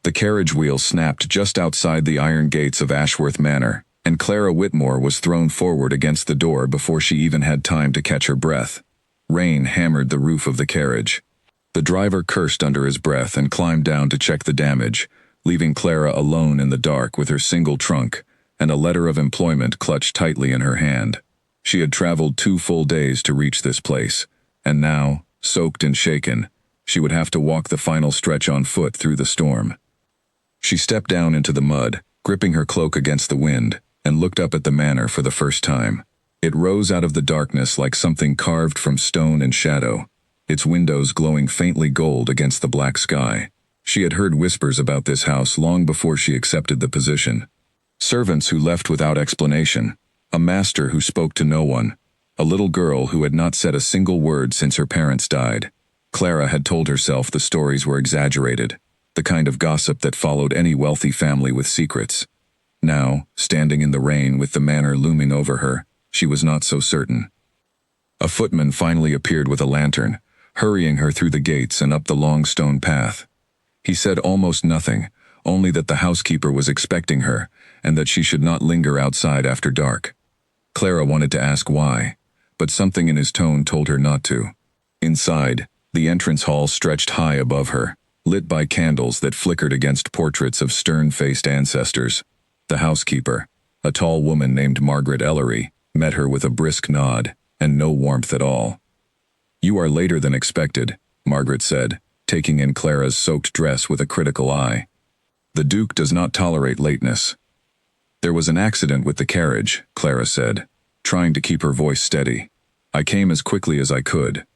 The carriage wheel snapped just outside the iron gates of Ashworth Manor, and Clara Whitmore was thrown forward against the door before she even had time to catch her breath. Rain hammered the roof of the carriage. The driver cursed under his breath and climbed down to check the damage, leaving Clara alone in the dark with her single trunk and a letter of employment clutched tightly in her hand. She had traveled 2 full days to reach this place, and now, soaked and shaken, she would have to walk the final stretch on foot through the storm. She stepped down into the mud, gripping her cloak against the wind, and looked up at the manor for the first time. It rose out of the darkness like something carved from stone and shadow, its windows glowing faintly gold against the black sky. She had heard whispers about this house long before she accepted the position. Servants who left without explanation, a master who spoke to no one, a little girl who had not said a single word since her parents died. Clara had told herself the stories were exaggerated, the kind of gossip that followed any wealthy family with secrets. Now, standing in the rain with the manor looming over her, she was not so certain. A footman finally appeared with a lantern, hurrying her through the gates and up the long stone path. He said almost nothing, only that the housekeeper was expecting her, and that she should not linger outside after dark. Clara wanted to ask why, but something in his tone told her not to. Inside, the entrance hall stretched high above her, lit by candles that flickered against portraits of stern-faced ancestors. The housekeeper, a tall woman named Margaret Ellery, met her with a brisk nod, and no warmth at all. "You are later than expected," Margaret said, taking in Clara's soaked dress with a critical eye. "The Duke does not tolerate lateness." "There was an accident with the carriage," Clara said, trying to keep her voice steady. "I came as quickly as I could."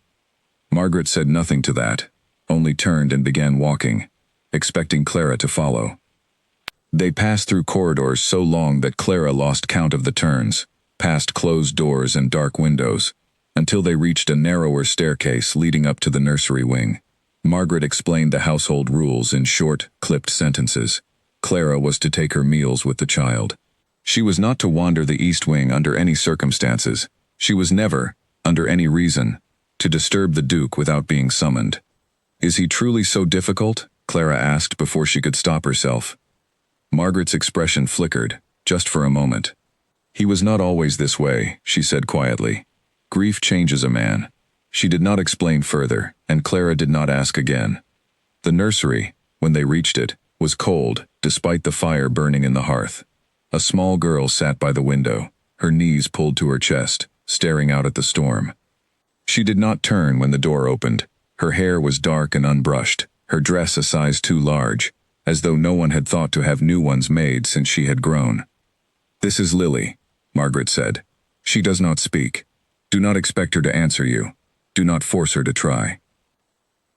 Margaret said nothing to that, only turned and began walking, expecting Clara to follow. They passed through corridors so long that Clara lost count of the turns, past closed doors and dark windows, until they reached a narrower staircase leading up to the nursery wing. Margaret explained the household rules in short, clipped sentences. Clara was to take her meals with the child. She was not to wander the East Wing under any circumstances. She was never, under any reason, to disturb the Duke without being summoned. "Is he truly so difficult?" Clara asked before she could stop herself. Margaret's expression flickered, just for a moment. "He was not always this way," she said quietly. "Grief changes a man." She did not explain further, and Clara did not ask again. The nursery, when they reached it, was cold, despite the fire burning in the hearth. A small girl sat by the window, her knees pulled to her chest, staring out at the storm. She did not turn when the door opened. Her hair was dark and unbrushed, her dress a size too large, as though no one had thought to have new ones made since she had grown. "This is Lily," Margaret said. "She does not speak. Do not expect her to answer you. Do not force her to try."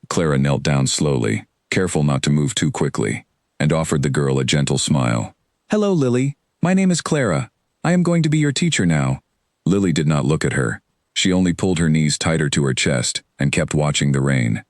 Clara knelt down slowly, careful not to move too quickly, and offered the girl a gentle smile. "Hello, Lily. My name is Clara. I am going to be your teacher now." Lily did not look at her. She only pulled her knees tighter to her chest and kept watching the rain.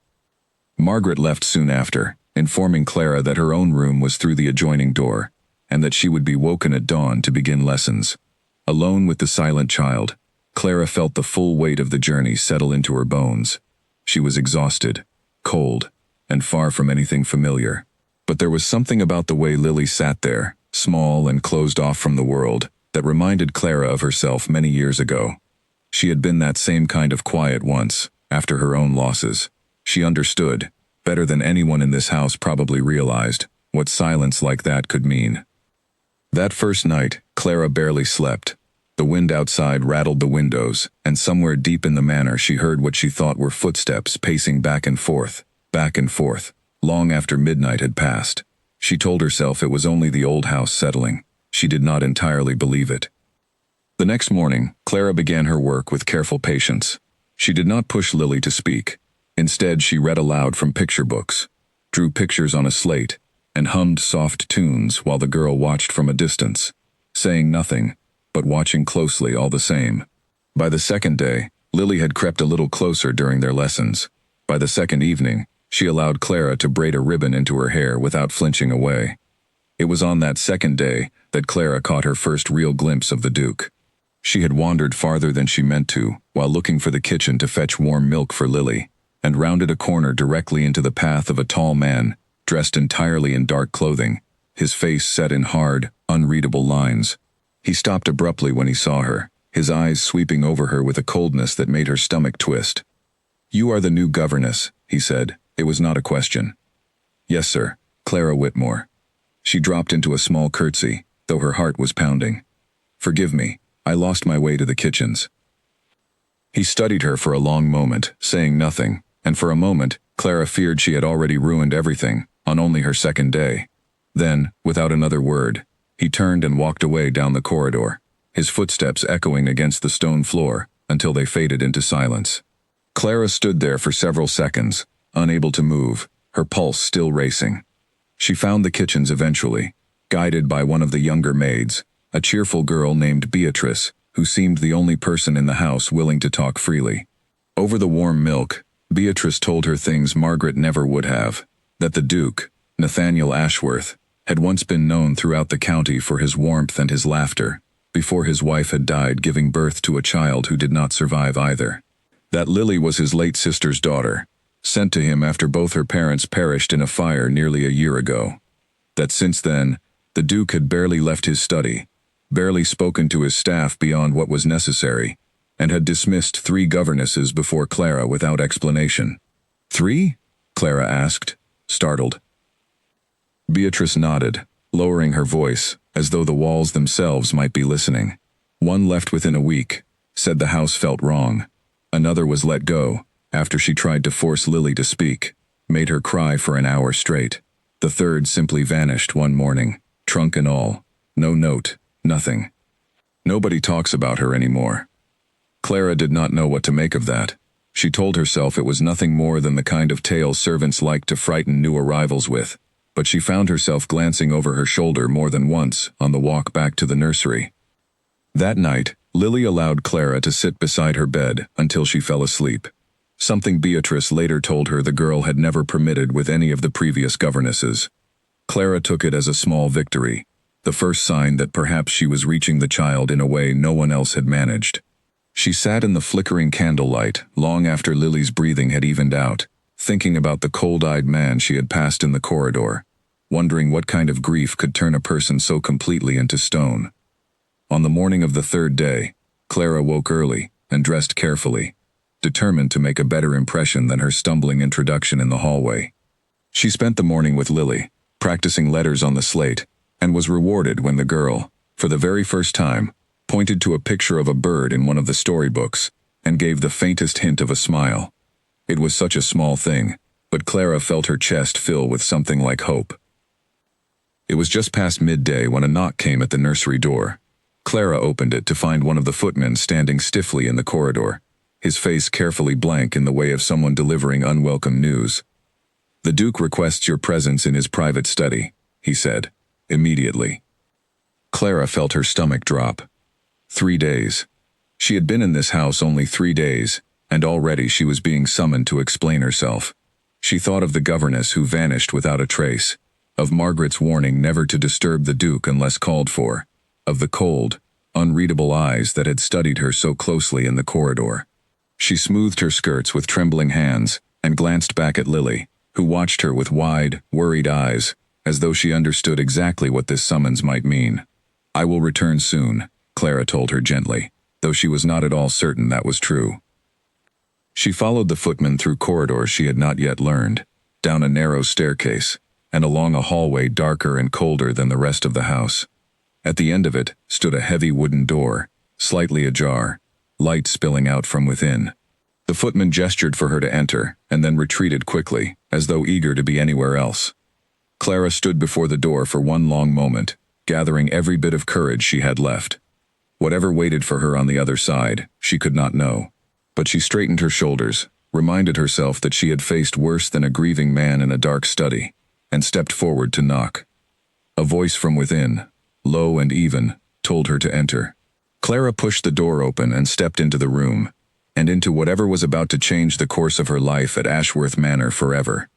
Margaret left soon after, informing Clara that her own room was through the adjoining door, and that she would be woken at dawn to begin lessons. Alone with the silent child, Clara felt the full weight of the journey settle into her bones. She was exhausted, cold, and far from anything familiar. But there was something about the way Lily sat there, small and closed off from the world, that reminded Clara of herself many years ago. She had been that same kind of quiet once, after her own losses. She understood, better than anyone in this house probably realized, what silence like that could mean. That first night, Clara barely slept. The wind outside rattled the windows, and somewhere deep in the manor she heard what she thought were footsteps pacing back and forth, long after midnight had passed. She told herself it was only the old house settling. She did not entirely believe it. The next morning, Clara began her work with careful patience. She did not push Lily to speak. Instead, she read aloud from picture books, drew pictures on a slate, and hummed soft tunes while the girl watched from a distance, saying nothing, but watching closely all the same. By the second day, Lily had crept a little closer during their lessons. By the second evening, she allowed Clara to braid a ribbon into her hair without flinching away. It was on that second day that Clara caught her first real glimpse of the Duke. She had wandered farther than she meant to, while looking for the kitchen to fetch warm milk for Lily, and rounded a corner directly into the path of a tall man, dressed entirely in dark clothing, his face set in hard, unreadable lines. He stopped abruptly when he saw her, his eyes sweeping over her with a coldness that made her stomach twist. "You are the new governess," he said. It was not a question. "Yes, sir, Clara Whitmore." She dropped into a small curtsy, though her heart was pounding. "Forgive me, I lost my way to the kitchens." He studied her for a long moment, saying nothing, and for a moment, Clara feared she had already ruined everything, on only her second day. Then, without another word, he turned and walked away down the corridor, his footsteps echoing against the stone floor until they faded into silence. Clara stood there for several seconds, unable to move, her pulse still racing. She found the kitchens eventually, guided by one of the younger maids, a cheerful girl named Beatrice, who seemed the only person in the house willing to talk freely. Over the warm milk, Beatrice told her things Margaret never would have, that the Duke, Nathaniel Ashworth, had once been known throughout the county for his warmth and his laughter, before his wife had died giving birth to a child who did not survive either. That Lily was his late sister's daughter, sent to him after both her parents perished in a fire nearly a year ago. That since then, the Duke had barely left his study, barely spoken to his staff beyond what was necessary, and had dismissed 3 governesses before Clara without explanation. "3?" Clara asked, startled. Beatrice nodded, lowering her voice, as though the walls themselves might be listening. "One left within a week, said the house felt wrong. Another was let go, after she tried to force Lily to speak, made her cry for an hour straight. The third simply vanished one morning, trunk and all. No note, nothing. Nobody talks about her anymore." Clara did not know what to make of that. She told herself it was nothing more than the kind of tale servants like to frighten new arrivals with, but she found herself glancing over her shoulder more than once on the walk back to the nursery. That night, Lily allowed Clara to sit beside her bed until she fell asleep, something Beatrice later told her the girl had never permitted with any of the previous governesses. Clara took it as a small victory, the first sign that perhaps she was reaching the child in a way no one else had managed. She sat in the flickering candlelight long after Lily's breathing had evened out, thinking about the cold-eyed man she had passed in the corridor, wondering what kind of grief could turn a person so completely into stone. On the morning of the 3rd day, Clara woke early and dressed carefully, determined to make a better impression than her stumbling introduction in the hallway. She spent the morning with Lily, practicing letters on the slate, and was rewarded when the girl, for the very first time, pointed to a picture of a bird in one of the storybooks, and gave the faintest hint of a smile. It was such a small thing, but Clara felt her chest fill with something like hope. It was just past midday when a knock came at the nursery door. Clara opened it to find one of the footmen standing stiffly in the corridor, his face carefully blank in the way of someone delivering unwelcome news. "The Duke requests your presence in his private study," he said, immediately. Clara felt her stomach drop. 3 days. She had been in this house only 3 days, and already she was being summoned to explain herself. She thought of the governess who vanished without a trace, of Margaret's warning never to disturb the Duke unless called for, of the cold, unreadable eyes that had studied her so closely in the corridor. She smoothed her skirts with trembling hands and glanced back at Lily, who watched her with wide, worried eyes, as though she understood exactly what this summons might mean. "I will return soon," Clara told her gently, though she was not at all certain that was true. She followed the footman through corridors she had not yet learned, down a narrow staircase, and along a hallway darker and colder than the rest of the house. At the end of it stood a heavy wooden door, slightly ajar, light spilling out from within. The footman gestured for her to enter, and then retreated quickly, as though eager to be anywhere else. Clara stood before the door for one long moment, gathering every bit of courage she had left. Whatever waited for her on the other side, she could not know. But she straightened her shoulders, reminded herself that she had faced worse than a grieving man in a dark study, and stepped forward to knock. A voice from within, low and even, told her to enter. Clara pushed the door open and stepped into the room, and into whatever was about to change the course of her life at Ashworth Manor forever.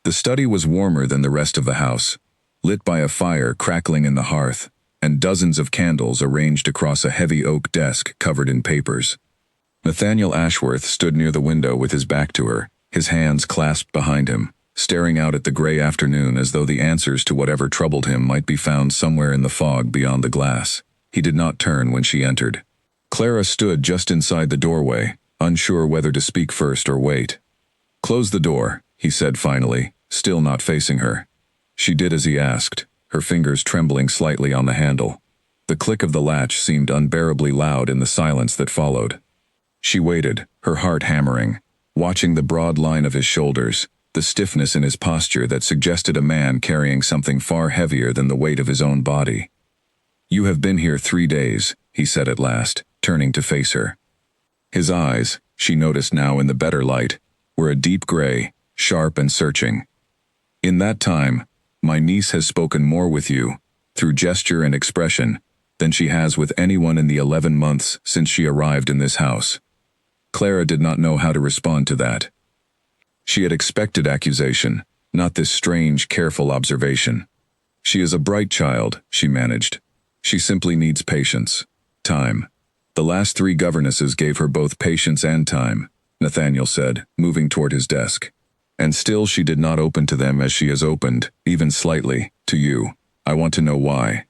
The study was warmer than the rest of the house, lit by a fire crackling in the hearth, and dozens of candles arranged across a heavy oak desk covered in papers. Nathaniel Ashworth stood near the window with his back to her, his hands clasped behind him, staring out at the gray afternoon as though the answers to whatever troubled him might be found somewhere in the fog beyond the glass. He did not turn when she entered. Clara stood just inside the doorway, unsure whether to speak first or wait. "Close the door," he said finally, still not facing her. She did as he asked, her fingers trembling slightly on the handle. The click of the latch seemed unbearably loud in the silence that followed. She waited, her heart hammering, watching the broad line of his shoulders, the stiffness in his posture that suggested a man carrying something far heavier than the weight of his own body. "You have been here 3 days," he said at last, turning to face her. His eyes, she noticed now in the better light, were a deep gray, sharp and searching. "In that time, my niece has spoken more with you, through gesture and expression, than she has with anyone in the 11 months since she arrived in this house." Clara did not know how to respond to that. She had expected accusation, not this strange, careful observation. "She is a bright child," she managed. "She simply needs patience. Time." "The last 3 governesses gave her both patience and time," Nathaniel said, moving toward his desk. "And still she did not open to them as she has opened, even slightly, to you. I want to know why."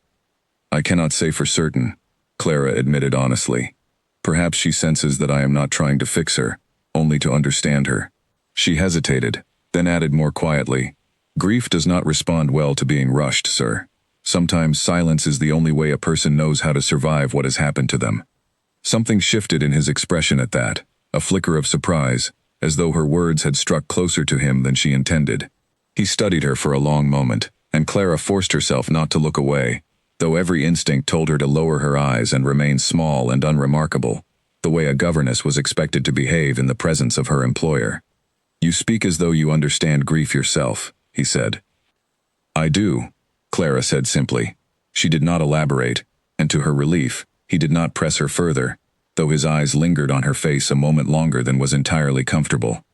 "I cannot say for certain," Clara admitted honestly. "Perhaps she senses that I am not trying to fix her, only to understand her." She hesitated, then added more quietly, "Grief does not respond well to being rushed, sir. Sometimes silence is the only way a person knows how to survive what has happened to them." Something shifted in his expression at that, a flicker of surprise, as though her words had struck closer to him than she intended. He studied her for a long moment, and Clara forced herself not to look away, though every instinct told her to lower her eyes and remain small and unremarkable, the way a governess was expected to behave in the presence of her employer. "You speak as though you understand grief yourself," he said. "I do," Clara said simply. She did not elaborate, and to her relief, he did not press her further, though his eyes lingered on her face a moment longer than was entirely comfortable.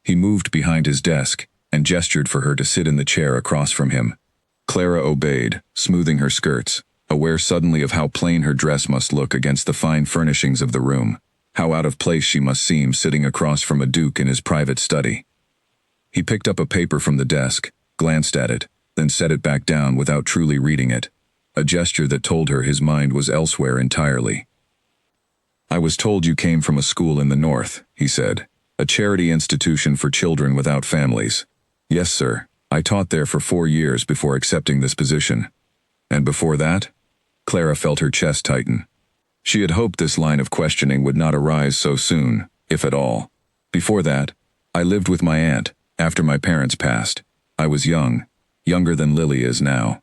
He moved behind his desk and gestured for her to sit in the chair across from him. Clara obeyed, smoothing her skirts, aware suddenly of how plain her dress must look against the fine furnishings of the room, how out of place she must seem sitting across from a duke in his private study. He picked up a paper from the desk, glanced at it, then set it back down without truly reading it, a gesture that told her his mind was elsewhere entirely. "I was told you came from a school in the north," he said, "a charity institution for children without families." "Yes, sir. I taught there for 4 years before accepting this position." "And before that?" Clara felt her chest tighten. She had hoped this line of questioning would not arise so soon, if at all. "Before that, I lived with my aunt, after my parents passed. I was young, younger than Lily is now."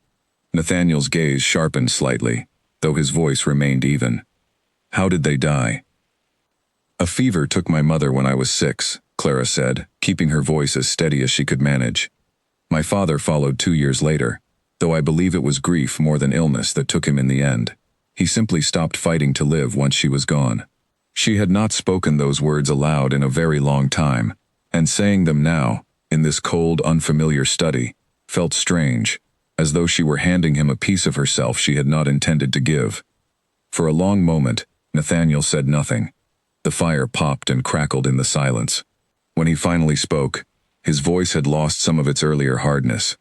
Nathaniel's gaze sharpened slightly, though his voice remained even. "How did they die?" "A fever took my mother when I was 6, Clara said, keeping her voice as steady as she could manage. "My father followed 2 years later, though I believe it was grief more than illness that took him in the end. He simply stopped fighting to live once she was gone." She had not spoken those words aloud in a very long time, and saying them now, in this cold, unfamiliar study, felt strange, as though she were handing him a piece of herself she had not intended to give. For a long moment, Nathaniel said nothing. The fire popped and crackled in the silence. When he finally spoke, his voice had lost some of its earlier hardness.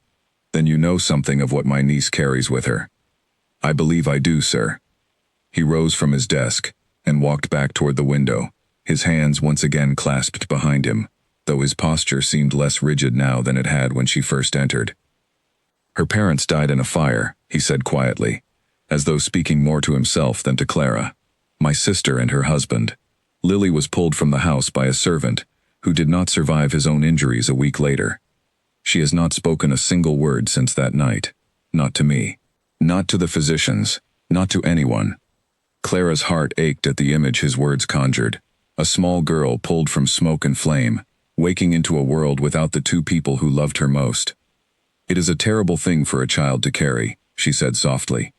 "Then you know something of what my niece carries with her." "I believe I do, sir." He rose from his desk and walked back toward the window, his hands once again clasped behind him, though his posture seemed less rigid now than it had when she first entered. "Her parents died in a fire," he said quietly, as though speaking more to himself than to Clara. "My sister and her husband. Lily was pulled from the house by a servant, who did not survive his own injuries a week later. She has not spoken a single word since that night. Not to me. Not to the physicians. Not to anyone." Clara's heart ached at the image his words conjured. A small girl pulled from smoke and flame, waking into a world without the 2 people who loved her most. "It is a terrible thing for a child to carry," she said softly.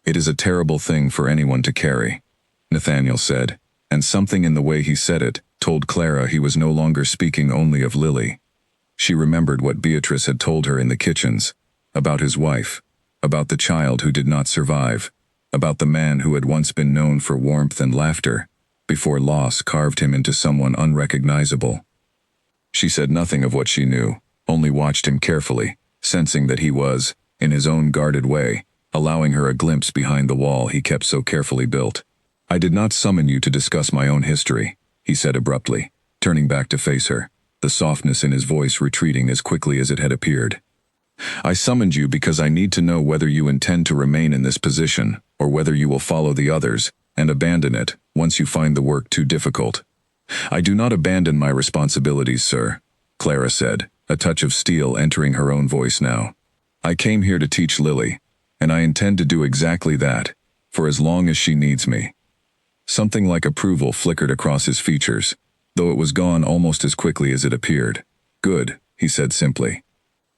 "It is a terrible thing for anyone to carry," Nathaniel said, and something in the way he said it told Clara he was no longer speaking only of Lily. She remembered what Beatrice had told her in the kitchens, about his wife, about the child who did not survive, about the man who had once been known for warmth and laughter, before loss carved him into someone unrecognizable. She said nothing of what she knew, only watched him carefully, sensing that he was, in his own guarded way, allowing her a glimpse behind the wall he kept so carefully built. "I did not summon you to discuss my own history," he said abruptly, turning back to face her, the softness in his voice retreating as quickly as it had appeared. "I summoned you because I need to know whether you intend to remain in this position, or whether you will follow the others, and abandon it, once you find the work too difficult." "I do not abandon my responsibilities, sir," Clara said, a touch of steel entering her own voice now. "I came here to teach Lily, and I intend to do exactly that, for as long as she needs me." Something like approval flickered across his features, though it was gone almost as quickly as it appeared. "Good," he said simply.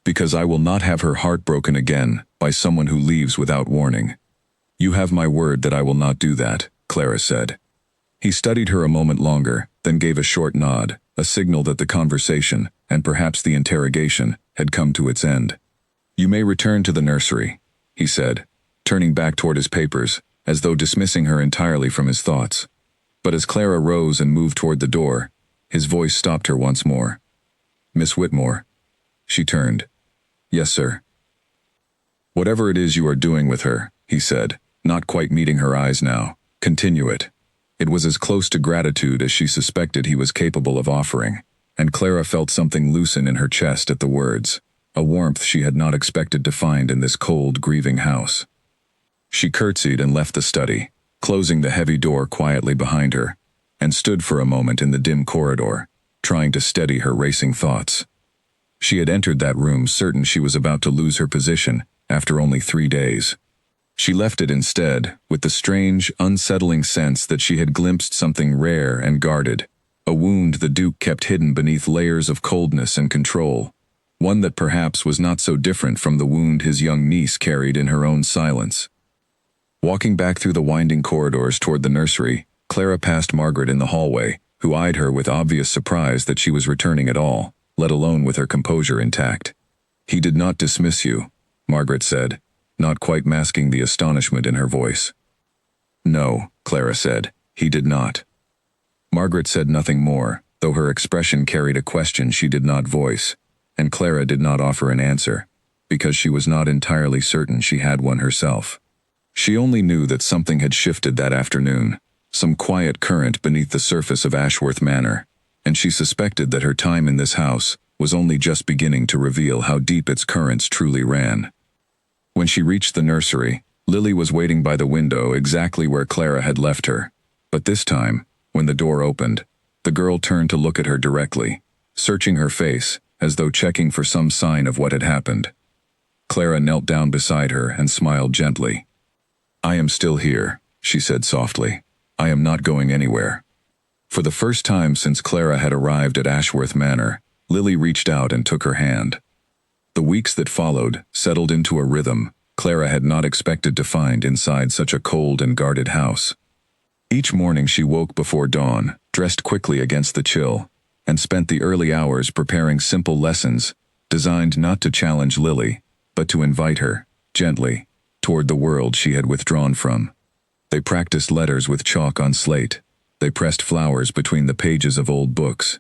"Because I will not have her heart broken again by someone who leaves without warning." "You have my word that I will not do that," Clara said. He studied her a moment longer, then gave a short nod, a signal that the conversation, and perhaps the interrogation, had come to its end. "You may return to the nursery," he said, turning back toward his papers, as though dismissing her entirely from his thoughts. But as Clara rose and moved toward the door, his voice stopped her once more. "Miss Whitmore." She turned. "Yes, sir." "Whatever it is you are doing with her," he said, not quite meeting her eyes now, "continue it." It was as close to gratitude as she suspected he was capable of offering, and Clara felt something loosen in her chest at the words, a warmth she had not expected to find in this cold, grieving house. She curtsied and left the study, closing the heavy door quietly behind her, and stood for a moment in the dim corridor, trying to steady her racing thoughts. She had entered that room certain she was about to lose her position after only 3 days. She left it instead, with the strange, unsettling sense that she had glimpsed something rare and guarded, a wound the Duke kept hidden beneath layers of coldness and control, one that perhaps was not so different from the wound his young niece carried in her own silence. Walking back through the winding corridors toward the nursery, Clara passed Margaret in the hallway, who eyed her with obvious surprise that she was returning at all, let alone with her composure intact. "He did not dismiss you," Margaret said, not quite masking the astonishment in her voice. "No," Clara said, "he did not." Margaret said nothing more, though her expression carried a question she did not voice, and Clara did not offer an answer, because she was not entirely certain she had one herself. She only knew that something had shifted that afternoon, some quiet current beneath the surface of Ashworth Manor, and she suspected that her time in this house was only just beginning to reveal how deep its currents truly ran. When she reached the nursery, Lily was waiting by the window exactly where Clara had left her, but this time, when the door opened, the girl turned to look at her directly, searching her face, as though checking for some sign of what had happened. Clara knelt down beside her and smiled gently. "I am still here," she said softly. "I am not going anywhere." For the first time since Clara had arrived at Ashworth Manor, Lily reached out and took her hand. The weeks that followed settled into a rhythm Clara had not expected to find inside such a cold and guarded house. Each morning she woke before dawn, dressed quickly against the chill, and spent the early hours preparing simple lessons designed not to challenge Lily, but to invite her, gently, toward the world she had withdrawn from. They practiced letters with chalk on slate. They pressed flowers between the pages of old books.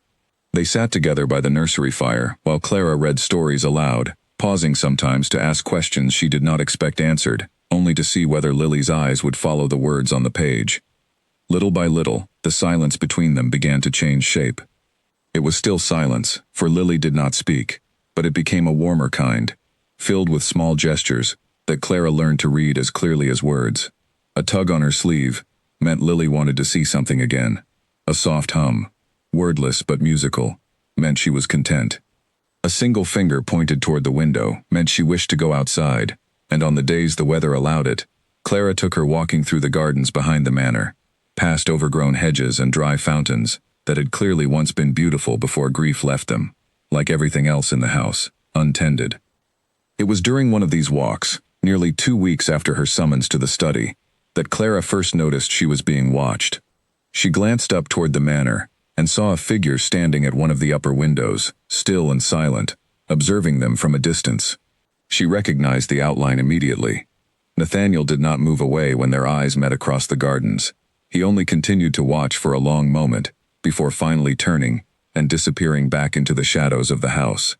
They sat together by the nursery fire while Clara read stories aloud, pausing sometimes to ask questions she did not expect answered, only to see whether Lily's eyes would follow the words on the page. Little by little, the silence between them began to change shape. It was still silence, for Lily did not speak, but it became a warmer kind, filled with small gestures that Clara learned to read as clearly as words. A tug on her sleeve meant Lily wanted to see something again. A soft hum, wordless but musical, meant she was content. A single finger pointed toward the window meant she wished to go outside, and on the days the weather allowed it, Clara took her walking through the gardens behind the manor, past overgrown hedges and dry fountains that had clearly once been beautiful before grief left them, like everything else in the house, untended. It was during one of these walks, nearly 2 weeks after her summons to the study, that Clara first noticed she was being watched. She glanced up toward the manor and saw a figure standing at one of the upper windows, still and silent, observing them from a distance. She recognized the outline immediately. Nathaniel did not move away when their eyes met across the gardens. He only continued to watch for a long moment, before finally turning, and disappearing back into the shadows of the house.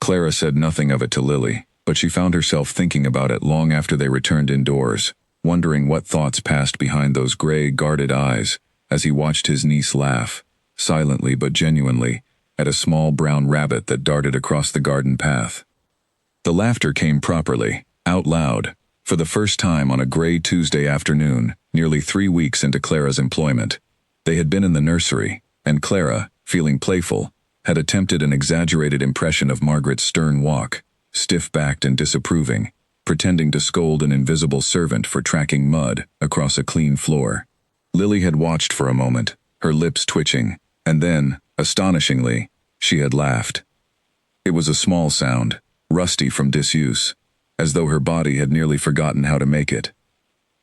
Clara said nothing of it to Lily, but she found herself thinking about it long after they returned indoors, wondering what thoughts passed behind those gray, guarded eyes as he watched his niece laugh, silently but genuinely, at a small brown rabbit that darted across the garden path. The laughter came properly, out loud, for the first time on a gray Tuesday afternoon, nearly 3 weeks into Clara's employment. They had been in the nursery, and Clara, feeling playful, had attempted an exaggerated impression of Margaret's stern walk, stiff-backed and disapproving, pretending to scold an invisible servant for tracking mud across a clean floor. Lily had watched for a moment, her lips twitching, and then, astonishingly, she had laughed. It was a small sound, rusty from disuse, as though her body had nearly forgotten how to make it.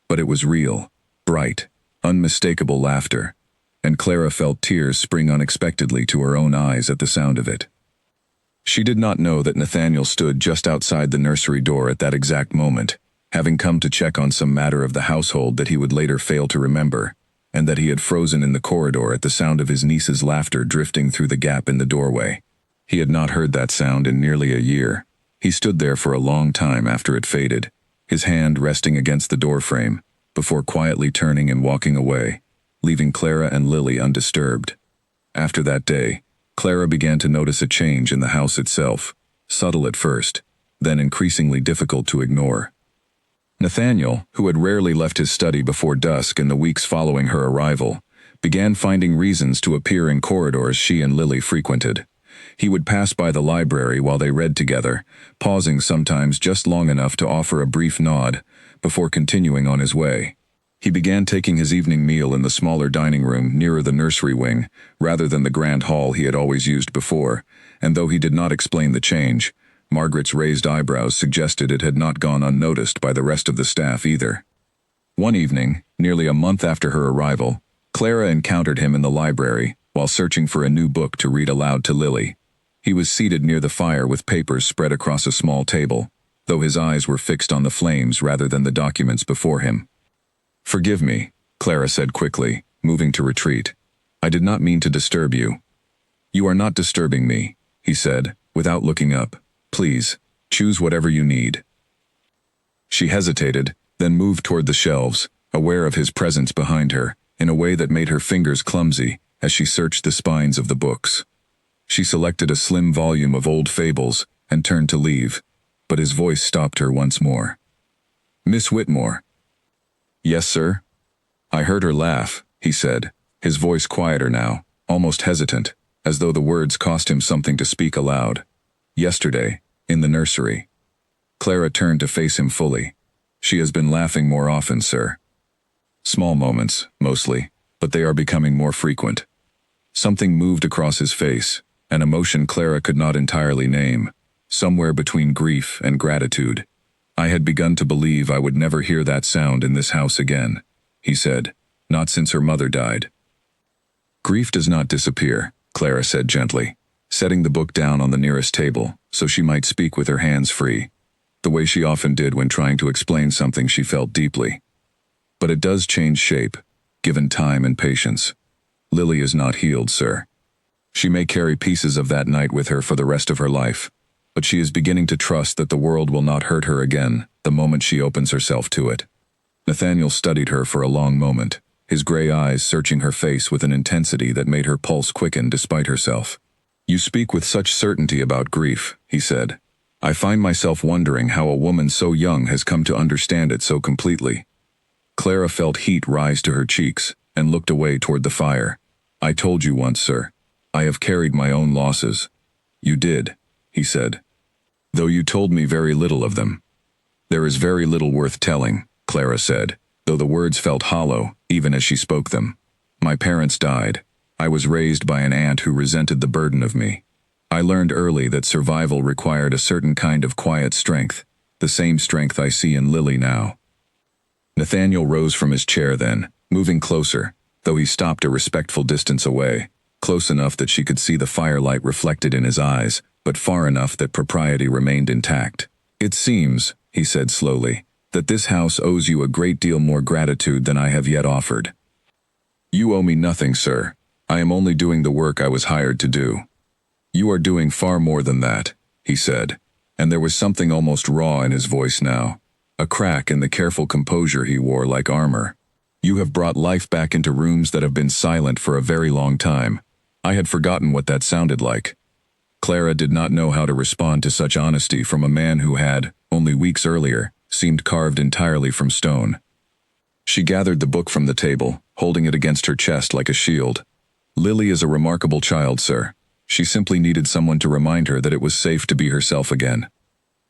But it was real, bright, unmistakable laughter, and Clara felt tears spring unexpectedly to her own eyes at the sound of it. She did not know that Nathaniel stood just outside the nursery door at that exact moment, having come to check on some matter of the household that he would later fail to remember, and that he had frozen in the corridor at the sound of his niece's laughter drifting through the gap in the doorway. He had not heard that sound in nearly a year. He stood there for a long time after it faded, his hand resting against the doorframe, before quietly turning and walking away, leaving Clara and Lily undisturbed. After that day, Clara began to notice a change in the house itself, subtle at first, then increasingly difficult to ignore. Nathaniel, who had rarely left his study before dusk in the weeks following her arrival, began finding reasons to appear in corridors she and Lily frequented. He would pass by the library while they read together, pausing sometimes just long enough to offer a brief nod, before continuing on his way. He began taking his evening meal in the smaller dining room nearer the nursery wing, rather than the grand hall he had always used before, and though he did not explain the change, Margaret's raised eyebrows suggested it had not gone unnoticed by the rest of the staff either. One evening, nearly a month after her arrival, Clara encountered him in the library while searching for a new book to read aloud to Lily. He was seated near the fire with papers spread across a small table, though his eyes were fixed on the flames rather than the documents before him. "Forgive me," Clara said quickly, moving to retreat. "I did not mean to disturb you." "You are not disturbing me," he said, without looking up. "Please, choose whatever you need." She hesitated, then moved toward the shelves, aware of his presence behind her, in a way that made her fingers clumsy as she searched the spines of the books. She selected a slim volume of old fables and turned to leave, but his voice stopped her once more. "Miss Whitmore." "Yes, sir?" "I heard her laugh," he said, his voice quieter now, almost hesitant, as though the words cost him something to speak aloud. "Yesterday, in the nursery." Clara turned to face him fully. "She has been laughing more often, sir." "Small moments, mostly, but they are becoming more frequent." Something moved across his face, an emotion Clara could not entirely name, somewhere between grief and gratitude. "I had begun to believe I would never hear that sound in this house again," he said, "not since her mother died." "Grief does not disappear," Clara said gently, setting the book down on the nearest table so she might speak with her hands free, the way she often did when trying to explain something she felt deeply. "But it does change shape, given time and patience. Lily is not healed, sir. She may carry pieces of that night with her for the rest of her life, but she is beginning to trust that the world will not hurt her again the moment she opens herself to it." Nathaniel studied her for a long moment, his gray eyes searching her face with an intensity that made her pulse quicken despite herself. "You speak with such certainty about grief," he said. "I find myself wondering how a woman so young has come to understand it so completely." Clara felt heat rise to her cheeks and looked away toward the fire. "I told you once, sir. I have carried my own losses." "You did," he said, "though you told me very little of them." "There is very little worth telling," Clara said, though the words felt hollow even as she spoke them. "My parents died. I was raised by an aunt who resented the burden of me. I learned early that survival required a certain kind of quiet strength, the same strength I see in Lily now." Nathaniel rose from his chair then, moving closer, though he stopped a respectful distance away, close enough that she could see the firelight reflected in his eyes, but far enough that propriety remained intact. "It seems," he said slowly, "that this house owes you a great deal more gratitude than I have yet offered." "You owe me nothing, sir," I am only doing the work I was hired to do. You are doing far more than that, he said, and there was something almost raw in his voice now, a crack in the careful composure he wore like armor. You have brought life back into rooms that have been silent for a very long time. I had forgotten what that sounded like. Clara did not know how to respond to such honesty from a man who had, only weeks earlier, seemed carved entirely from stone. She gathered the book from the table, holding it against her chest like a shield. Lily is a remarkable child, sir. She simply needed someone to remind her that it was safe to be herself again.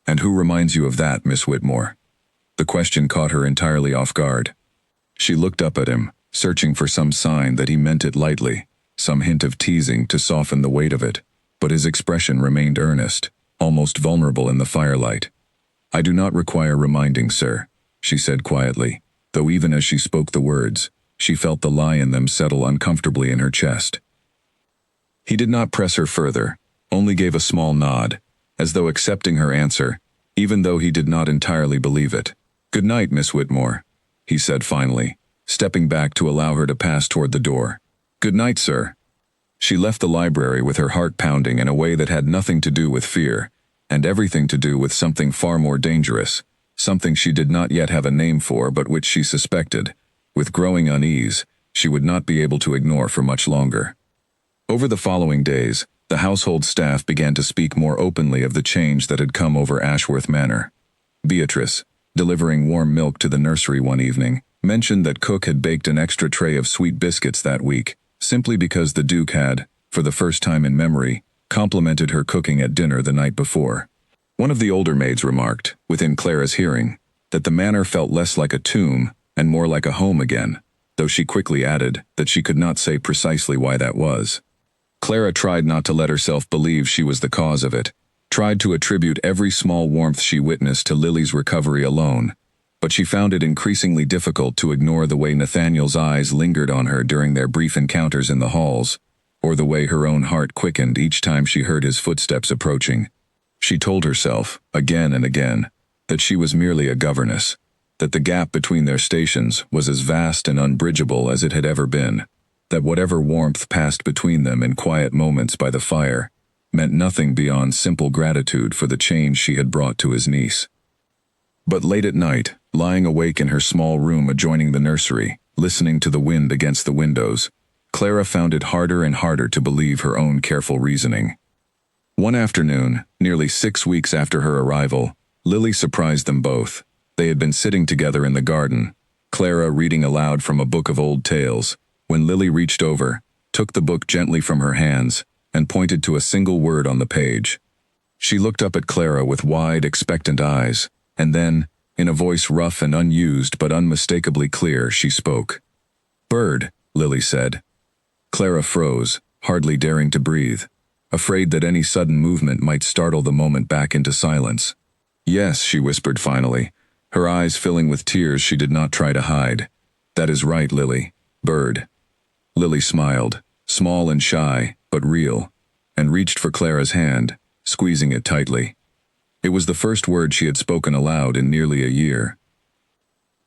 And who reminds you of that, Miss Whitmore? The question caught her entirely off guard. She looked up at him, searching for some sign that he meant it lightly, some hint of teasing to soften the weight of it, but his expression remained earnest, almost vulnerable in the firelight. I do not require reminding, sir, she said quietly, though even as she spoke the words, she felt the lie in them settle uncomfortably in her chest. He did not press her further, only gave a small nod, as though accepting her answer, even though he did not entirely believe it. Good night, Miss Whitmore, he said finally, stepping back to allow her to pass toward the door. Good night, sir. She left the library with her heart pounding in a way that had nothing to do with fear, and everything to do with something far more dangerous, something she did not yet have a name for but which she suspected, with growing unease, she would not be able to ignore for much longer. Over the following days, the household staff began to speak more openly of the change that had come over Ashworth Manor. Beatrice, delivering warm milk to the nursery one evening, mentioned that cook had baked an extra tray of sweet biscuits that week, simply because the Duke had, for the first time in memory, complimented her cooking at dinner the night before. One of the older maids remarked, within Clara's hearing, that the manor felt less like a tomb and more like a home again, though she quickly added that she could not say precisely why that was. Clara tried not to let herself believe she was the cause of it, tried to attribute every small warmth she witnessed to Lily's recovery alone, but she found it increasingly difficult to ignore the way Nathaniel's eyes lingered on her during their brief encounters in the halls, or the way her own heart quickened each time she heard his footsteps approaching. She told herself, again and again, that she was merely a governess, that the gap between their stations was as vast and unbridgeable as it had ever been, that whatever warmth passed between them in quiet moments by the fire meant nothing beyond simple gratitude for the change she had brought to his niece. But late at night, lying awake in her small room adjoining the nursery, listening to the wind against the windows, Clara found it harder and harder to believe her own careful reasoning. One afternoon, nearly 6 weeks after her arrival, Lily surprised them both. They had been sitting together in the garden, Clara reading aloud from a book of old tales, when Lily reached over, took the book gently from her hands, and pointed to a single word on the page. She looked up at Clara with wide, expectant eyes, and then, in a voice rough and unused but unmistakably clear, she spoke. "Bird," Lily said. Clara froze, hardly daring to breathe, afraid that any sudden movement might startle the moment back into silence. "Yes," she whispered finally, her eyes filling with tears she did not try to hide. "That is right, Lily. Bird." Lily smiled, small and shy, but real, and reached for Clara's hand, squeezing it tightly. It was the first word she had spoken aloud in nearly a year.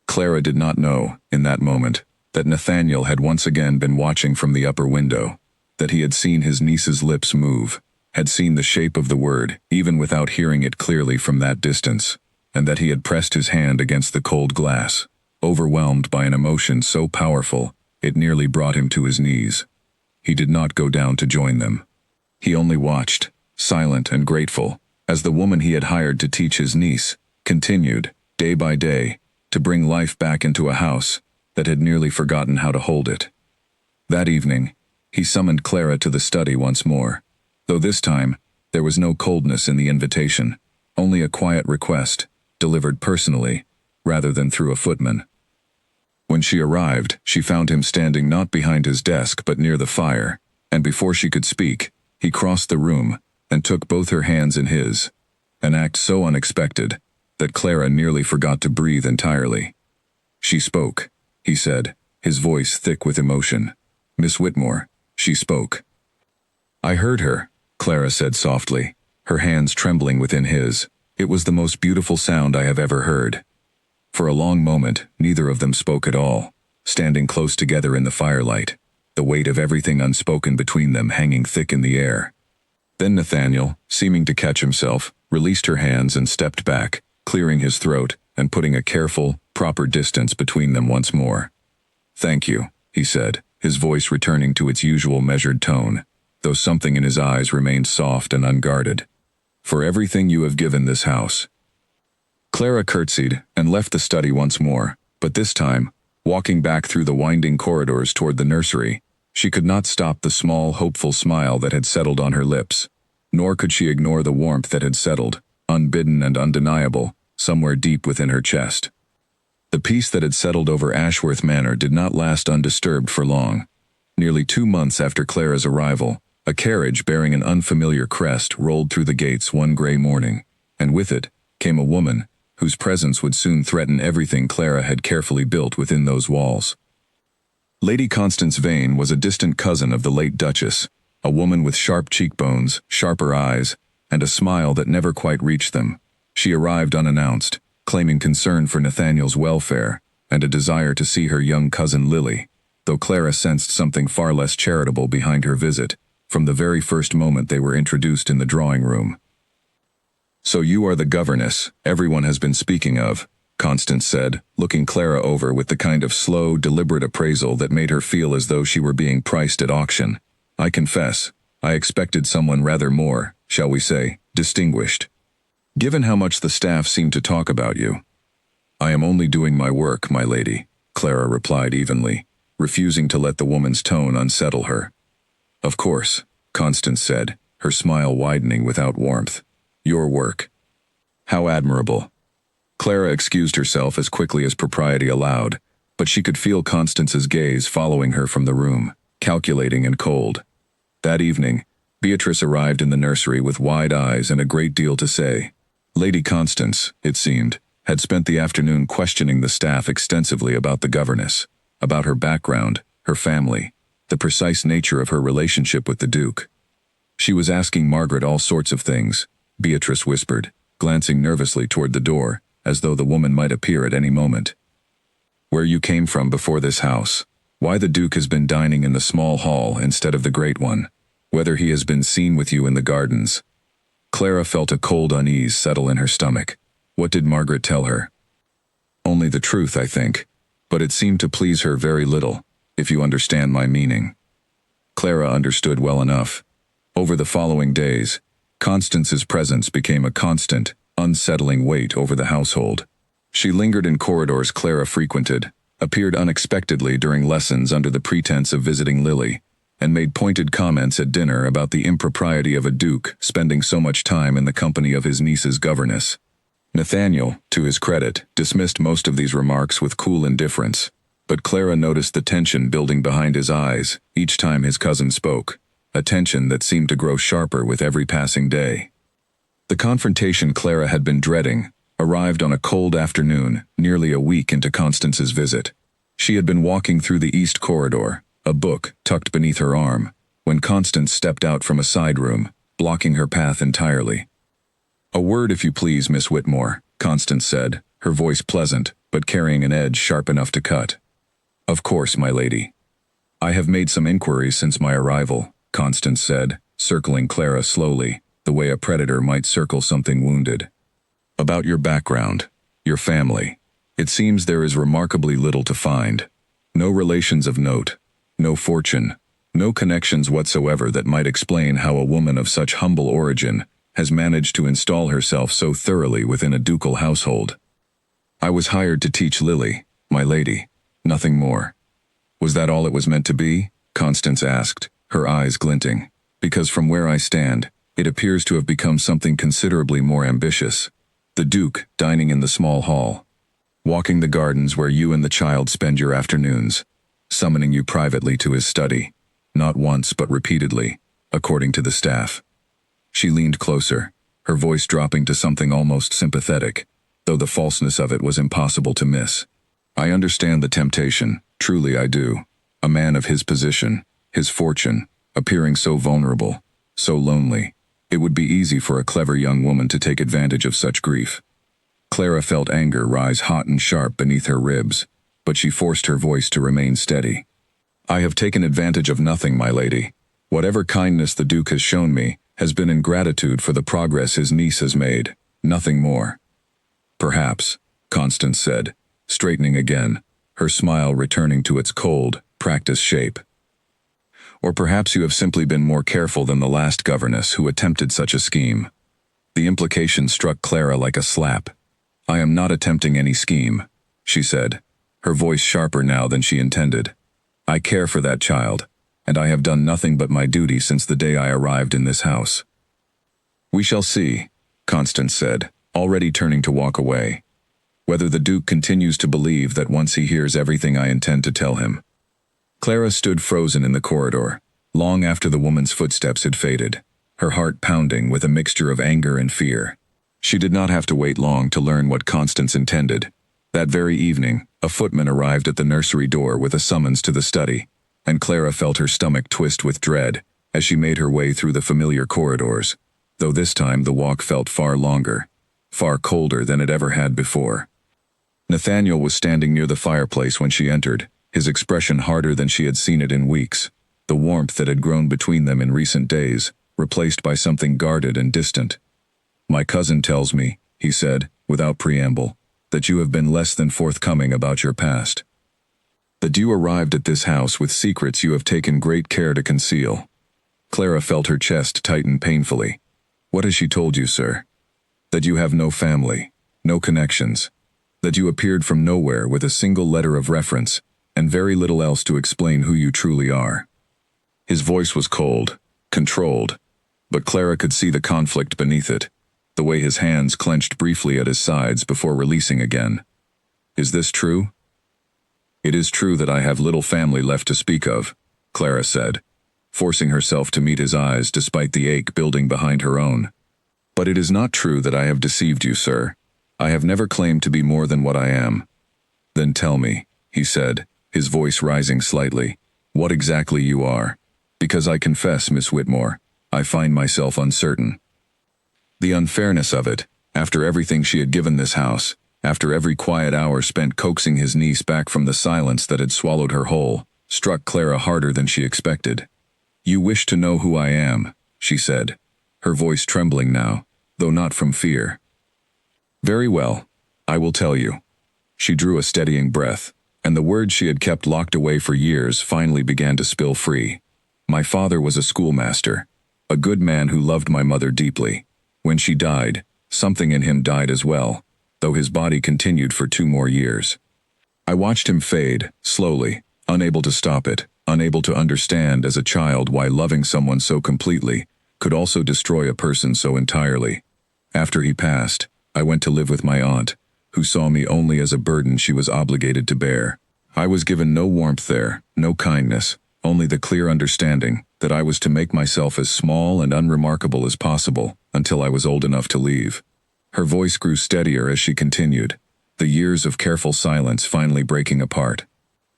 Clara did not know, in that moment, that Nathaniel had once again been watching from the upper window, that he had seen his niece's lips move, had seen the shape of the word, even without hearing it clearly from that distance, and that he had pressed his hand against the cold glass, overwhelmed by an emotion so powerful it nearly brought him to his knees. He did not go down to join them. He only watched, silent and grateful, as the woman he had hired to teach his niece continued, day by day, to bring life back into a house that had nearly forgotten how to hold it. That evening, he summoned Clara to the study once more, though this time there was no coldness in the invitation, only a quiet request, delivered personally, rather than through a footman. When she arrived, she found him standing not behind his desk but near the fire, and before she could speak, he crossed the room and took both her hands in his, an act so unexpected that Clara nearly forgot to breathe entirely. "She spoke," he said, his voice thick with emotion. "Miss Whitmore, she spoke." "I heard her," Clara said softly, her hands trembling within his. "It was the most beautiful sound I have ever heard." For a long moment, neither of them spoke at all, standing close together in the firelight. the weight of everything unspoken between them hanging thick in the air. Then Nathaniel, seeming to catch himself, released her hands and stepped back, clearing his throat and putting a careful, proper distance between them once more. "Thank you," he said, his voice returning to its usual measured tone, though something in his eyes remained soft and unguarded. "For everything you have given this house." Clara curtsied and left the study once more, but this time, walking back through the winding corridors toward the nursery, she could not stop the small, hopeful smile that had settled on her lips, nor could she ignore the warmth that had settled, unbidden and undeniable, somewhere deep within her chest. The peace that had settled over Ashworth Manor did not last undisturbed for long. Nearly 2 months after Clara's arrival, a carriage bearing an unfamiliar crest rolled through the gates one gray morning, and with it came a woman whose presence would soon threaten everything Clara had carefully built within those walls. Lady Constance Vane was a distant cousin of the late Duchess, a woman with sharp cheekbones, sharper eyes, and a smile that never quite reached them. She arrived unannounced, claiming concern for Nathaniel's welfare and a desire to see her young cousin Lily, though Clara sensed something far less charitable behind her visit from the very first moment they were introduced in the drawing room. "So you are the governess everyone has been speaking of," Constance said, looking Clara over with the kind of slow, deliberate appraisal that made her feel as though she were being priced at auction. "I confess, I expected someone rather more, shall we say, distinguished. Given how much the staff seem to talk about you." "I am only doing my work, my lady," Clara replied evenly, refusing to let the woman's tone unsettle her. "Of course," Constance said, her smile widening without warmth. "Your work. How admirable." Clara excused herself as quickly as propriety allowed, but she could feel Constance's gaze following her from the room, calculating and cold. That evening, Beatrice arrived in the nursery with wide eyes and a great deal to say. Lady Constance, it seemed, had spent the afternoon questioning the staff extensively about the governess, about her background, her family, the precise nature of her relationship with the Duke. She was asking Margaret all sorts of things, Beatrice whispered, glancing nervously toward the door, as though the woman might appear at any moment. "Where you came from before this house, why the Duke has been dining in the small hall instead of the great one, whether he has been seen with you in the gardens." Clara felt a cold unease settle in her stomach. What did Margaret tell her? Only the truth, I think, but it seemed to please her very little, if you understand my meaning. Clara understood well enough. Over the following days, Constance's presence became a constant, unsettling weight over the household. She lingered in corridors Clara frequented, appeared unexpectedly during lessons under the pretense of visiting Lily, and made pointed comments at dinner about the impropriety of a duke spending so much time in the company of his niece's governess. Nathaniel, to his credit, dismissed most of these remarks with cool indifference, but Clara noticed the tension building behind his eyes each time his cousin spoke, a tension that seemed to grow sharper with every passing day. The confrontation Clara had been dreading arrived on a cold afternoon, nearly a week into Constance's visit. She had been walking through the east corridor, a book tucked beneath her arm, when Constance stepped out from a side room, blocking her path entirely. "A word, if you please, Miss Whitmore," Constance said, her voice pleasant, but carrying an edge sharp enough to cut. "Of course, my lady." "I have made some inquiries since my arrival," Constance said, circling Clara slowly, the way a predator might circle something wounded. "About your background, your family. It seems there is remarkably little to find. No relations of note, no fortune, no connections whatsoever that might explain how a woman of such humble origin has managed to install herself so thoroughly within a ducal household. I was hired to teach Lily, my lady, nothing more." "Was that all it was meant to be?" Constance asked, her eyes glinting. "Because from where I stand, it appears to have become something considerably more ambitious. The Duke dining in the small hall, walking the gardens where you and the child spend your afternoons, summoning you privately to his study, not once but repeatedly, according to the staff." She leaned closer, her voice dropping to something almost sympathetic, though the falseness of it was impossible to miss. "I understand the temptation, truly I do. A man of his position, his fortune, appearing so vulnerable, so lonely, it would be easy for a clever young woman to take advantage of such grief." Clara felt anger rise hot and sharp beneath her ribs, but she forced her voice to remain steady. I have taken advantage of nothing, my lady. Whatever kindness the Duke has shown me has been in gratitude for the progress his niece has made, nothing more. Perhaps, Constance said, straightening again, her smile returning to its cold, practiced shape. Or perhaps you have simply been more careful than the last governess who attempted such a scheme. The implication struck Clara like a slap. I am not attempting any scheme, she said, her voice sharper now than she intended. I care for that child, and I have done nothing but my duty since the day I arrived in this house. We shall see, Constance said, already turning to walk away. Whether the Duke continues to believe that once he hears everything I intend to tell him. Clara stood frozen in the corridor, long after the woman's footsteps had faded, her heart pounding with a mixture of anger and fear. She did not have to wait long to learn what Constance intended. That very evening, a footman arrived at the nursery door with a summons to the study, and Clara felt her stomach twist with dread as she made her way through the familiar corridors, though this time the walk felt far longer, far colder than it ever had before. Nathaniel was standing near the fireplace when she entered, his expression harder than she had seen it in weeks, the warmth that had grown between them in recent days, replaced by something guarded and distant. My cousin tells me, he said, without preamble, that you have been less than forthcoming about your past. That you arrived at this house with secrets you have taken great care to conceal. Clara felt her chest tighten painfully. What has she told you, sir? That you have no family, no connections, that you appeared from nowhere with a single letter of reference, and very little else to explain who you truly are. His voice was cold, controlled, but Clara could see the conflict beneath it, the way his hands clenched briefly at his sides before releasing again. Is this true? It is true that I have little family left to speak of, Clara said, forcing herself to meet his eyes despite the ache building behind her own. But it is not true that I have deceived you, sir. I have never claimed to be more than what I am. Then tell me, he said, his voice rising slightly, what exactly you are. Because I confess, Miss Whitmore, I find myself uncertain. The unfairness of it, after everything she had given this house, after every quiet hour spent coaxing his niece back from the silence that had swallowed her whole, struck Clara harder than she expected. You wish to know who I am, she said, her voice trembling now, though not from fear. Very well, I will tell you. She drew a steadying breath, and the words she had kept locked away for years finally began to spill free. My father was a schoolmaster, a good man who loved my mother deeply. When she died, something in him died as well, though his body continued for 2 more years. I watched him fade, slowly, unable to stop it, unable to understand as a child why loving someone so completely could also destroy a person so entirely. After he passed, I went to live with my aunt, who saw me only as a burden she was obligated to bear. I was given no warmth there, no kindness, only the clear understanding that I was to make myself as small and unremarkable as possible until I was old enough to leave. Her voice grew steadier as she continued, the years of careful silence finally breaking apart.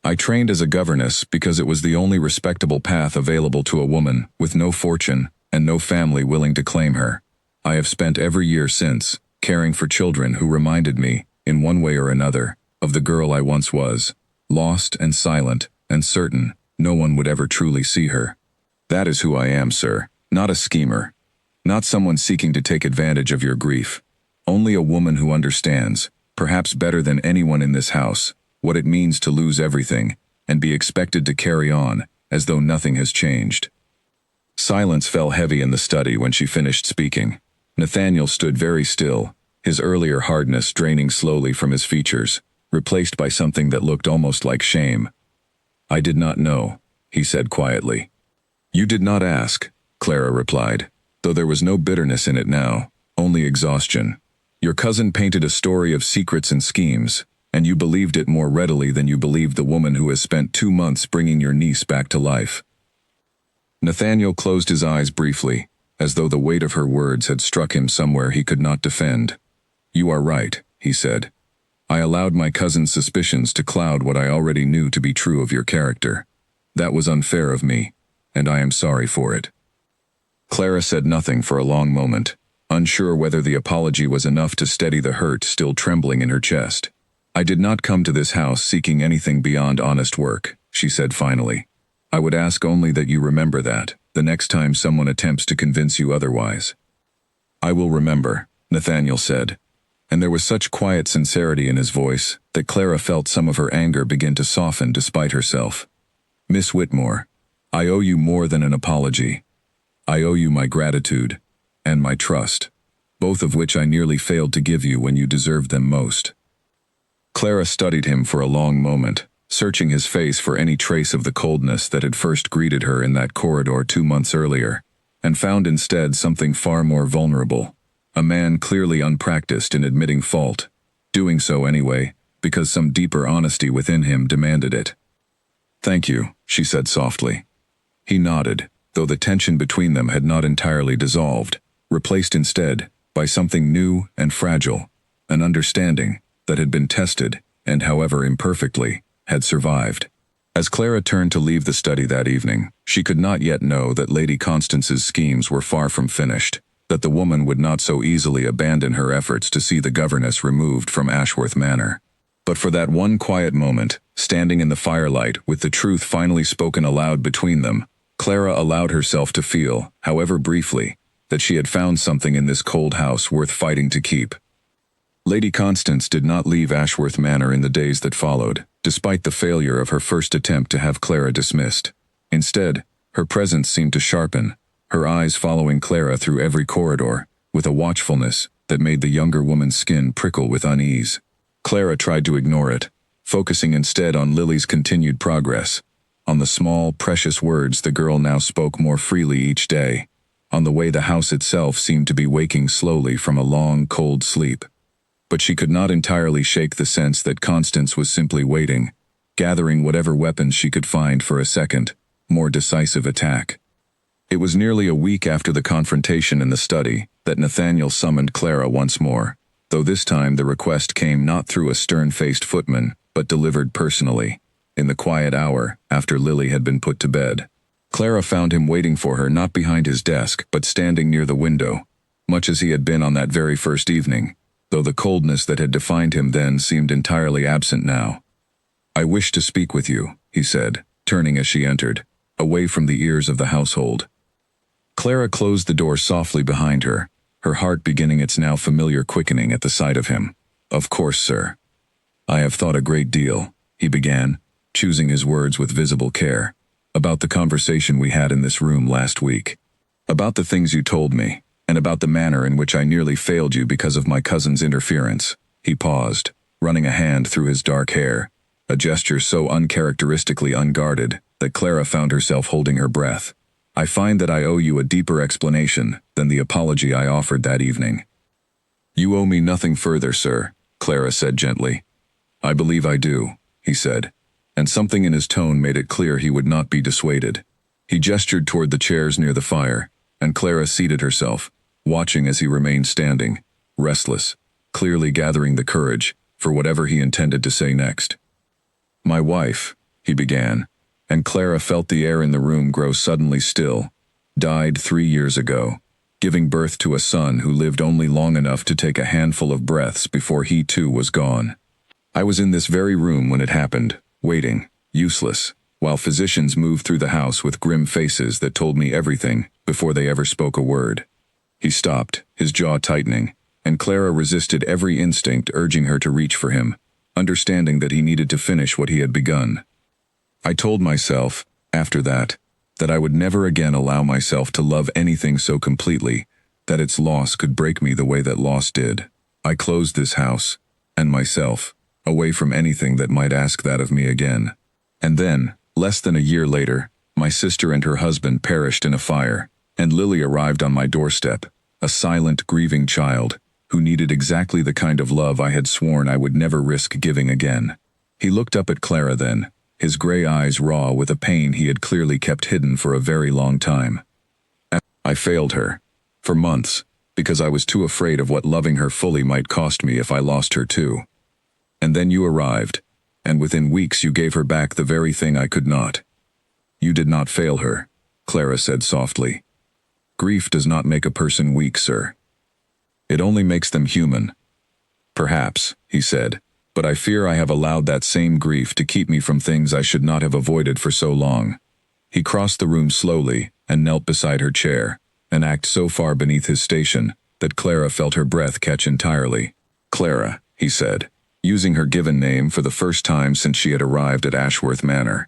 I trained as a governess because it was the only respectable path available to a woman with no fortune and no family willing to claim her. I have spent every year since, caring for children who reminded me, in one way or another, of the girl I once was, lost and silent and certain no one would ever truly see her. That is who I am, sir, not a schemer, not someone seeking to take advantage of your grief. Only a woman who understands, perhaps better than anyone in this house, what it means to lose everything and be expected to carry on as though nothing has changed. Silence fell heavy in the study when she finished speaking. Nathaniel stood very still, his earlier hardness draining slowly from his features, replaced by something that looked almost like shame. I did not know, he said quietly. You did not ask, Clara replied, though there was no bitterness in it now, only exhaustion. Your cousin painted a story of secrets and schemes, and you believed it more readily than you believed the woman who has spent 2 months bringing your niece back to life. Nathaniel closed his eyes briefly, as though the weight of her words had struck him somewhere he could not defend. You are right, he said. I allowed my cousin's suspicions to cloud what I already knew to be true of your character. That was unfair of me, and I am sorry for it. Clara said nothing for a long moment, unsure whether the apology was enough to steady the hurt still trembling in her chest. I did not come to this house seeking anything beyond honest work, she said finally. I would ask only that you remember that, the next time someone attempts to convince you otherwise." "I will remember," Nathaniel said, and there was such quiet sincerity in his voice that Clara felt some of her anger begin to soften despite herself. "Miss Whitmore, I owe you more than an apology. I owe you my gratitude, and my trust, both of which I nearly failed to give you when you deserved them most." Clara studied him for a long moment, searching his face for any trace of the coldness that had first greeted her in that corridor 2 months earlier, and found instead something far more vulnerable, a man clearly unpracticed in admitting fault, doing so anyway, because some deeper honesty within him demanded it. "Thank you," she said softly. He nodded, though the tension between them had not entirely dissolved, replaced instead by something new and fragile, an understanding that had been tested and, however imperfectly, had survived. As Clara turned to leave the study that evening, she could not yet know that Lady Constance's schemes were far from finished, that the woman would not so easily abandon her efforts to see the governess removed from Ashworth Manor. But for that one quiet moment, standing in the firelight with the truth finally spoken aloud between them, Clara allowed herself to feel, however briefly, that she had found something in this cold house worth fighting to keep. Lady Constance did not leave Ashworth Manor in the days that followed, despite the failure of her first attempt to have Clara dismissed. Instead, her presence seemed to sharpen, her eyes following Clara through every corridor, with a watchfulness that made the younger woman's skin prickle with unease. Clara tried to ignore it, focusing instead on Lily's continued progress, on the small, precious words the girl now spoke more freely each day, on the way the house itself seemed to be waking slowly from a long, cold sleep. But she could not entirely shake the sense that Constance was simply waiting, gathering whatever weapons she could find for a second, more decisive attack. It was nearly a week after the confrontation in the study that Nathaniel summoned Clara once more, though this time the request came not through a stern-faced footman, but delivered personally, in the quiet hour after Lily had been put to bed. Clara found him waiting for her not behind his desk, but standing near the window, much as he had been on that very first evening, though the coldness that had defined him then seemed entirely absent now. "I wish to speak with you," he said, turning as she entered, away from the ears of the household. Clara closed the door softly behind her, her heart beginning its now familiar quickening at the sight of him. "Of course, sir. I have thought a great deal," he began, choosing his words with visible care, "about the conversation we had in this room last week, about the things you told me, and about the manner in which I nearly failed you because of my cousin's interference." He paused, running a hand through his dark hair, a gesture so uncharacteristically unguarded that Clara found herself holding her breath. "I find that I owe you a deeper explanation than the apology I offered that evening." "You owe me nothing further, sir," Clara said gently. "I believe I do," he said, and something in his tone made it clear he would not be dissuaded. He gestured toward the chairs near the fire, and Clara seated herself, watching as he remained standing, restless, clearly gathering the courage for whatever he intended to say next. "My wife," he began, and Clara felt the air in the room grow suddenly still, "died 3 years ago, giving birth to a son who lived only long enough to take a handful of breaths before he too was gone. I was in this very room when it happened, waiting, useless, while physicians moved through the house with grim faces that told me everything before they ever spoke a word." He stopped, his jaw tightening, and Clara resisted every instinct urging her to reach for him, understanding that he needed to finish what he had begun. "I told myself, after that I would never again allow myself to love anything so completely that its loss could break me the way that loss did. I closed this house, and myself, away from anything that might ask that of me again. And then, less than a year later, my sister and her husband perished in a fire, and Lily arrived on my doorstep, a silent, grieving child, who needed exactly the kind of love I had sworn I would never risk giving again." He looked up at Clara then, his gray eyes raw with a pain he had clearly kept hidden for a very long time. "I failed her, for months, because I was too afraid of what loving her fully might cost me if I lost her too. And then you arrived, and within weeks you gave her back the very thing I could not." "You did not fail her," Clara said softly. "Grief does not make a person weak, sir. It only makes them human." "Perhaps," he said, "but I fear I have allowed that same grief to keep me from things I should not have avoided for so long. He crossed the room slowly and knelt beside her chair, an act so far beneath his station that Clara felt her breath catch entirely. "Clara," he said, using her given name for the first time since she had arrived at Ashworth Manor.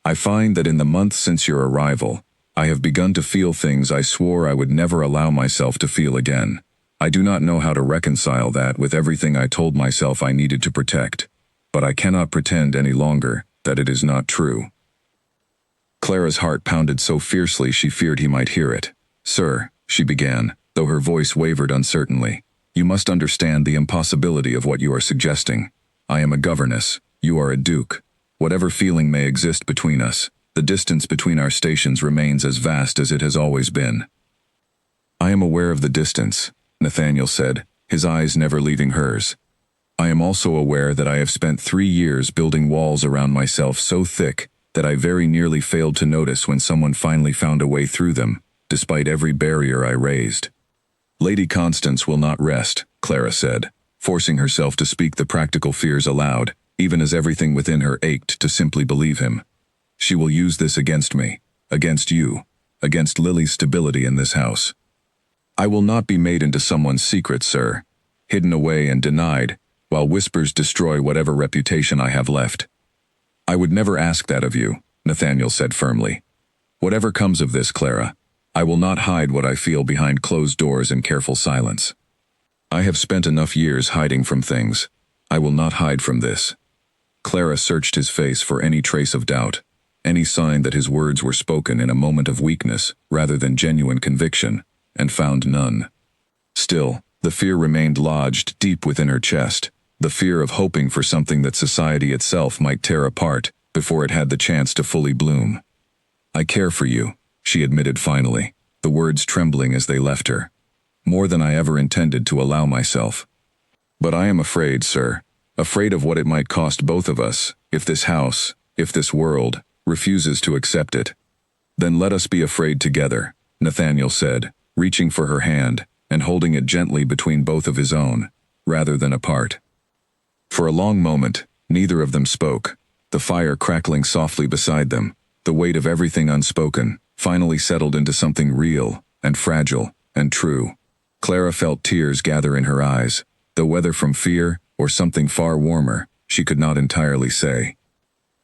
"I find that in the months since your arrival, I have begun to feel things I swore I would never allow myself to feel again. I do not know how to reconcile that with everything I told myself I needed to protect, but I cannot pretend any longer that it is not true." Clara's heart pounded so fiercely she feared he might hear it. "Sir," she began, though her voice wavered uncertainly, "you must understand the impossibility of what you are suggesting. I am a governess, you are a duke. Whatever feeling may exist between us, the distance between our stations remains as vast as it has always been." "I am aware of the distance," Nathaniel said, his eyes never leaving hers. "I am also aware that I have spent 3 years building walls around myself so thick that I very nearly failed to notice when someone finally found a way through them, despite every barrier I raised." "Lady Constance will not rest," Clara said, forcing herself to speak the practical fears aloud, even as everything within her ached to simply believe him. "She will use this against me, against you, against Lily's stability in this house. I will not be made into someone's secret, sir, hidden away and denied, while whispers destroy whatever reputation I have left." "I would never ask that of you," Nathaniel said firmly. "Whatever comes of this, Clara, I will not hide what I feel behind closed doors in careful silence. I have spent enough years hiding from things. I will not hide from this." Clara searched his face for any trace of doubt, any sign that his words were spoken in a moment of weakness rather than genuine conviction, and found none. Still, the fear remained lodged deep within her chest, the fear of hoping for something that society itself might tear apart before it had the chance to fully bloom. "I care for you," she admitted finally, the words trembling as they left her. "More than I ever intended to allow myself. But I am afraid, sir, afraid of what it might cost both of us, if this house, if this world, refuses to accept it." "Then let us be afraid together," Nathaniel said, reaching for her hand and holding it gently between both of his own, rather than apart. For a long moment, neither of them spoke, the fire crackling softly beside them, the weight of everything unspoken, finally settled into something real and fragile and true. Clara felt tears gather in her eyes, though whether from fear or something far warmer, she could not entirely say.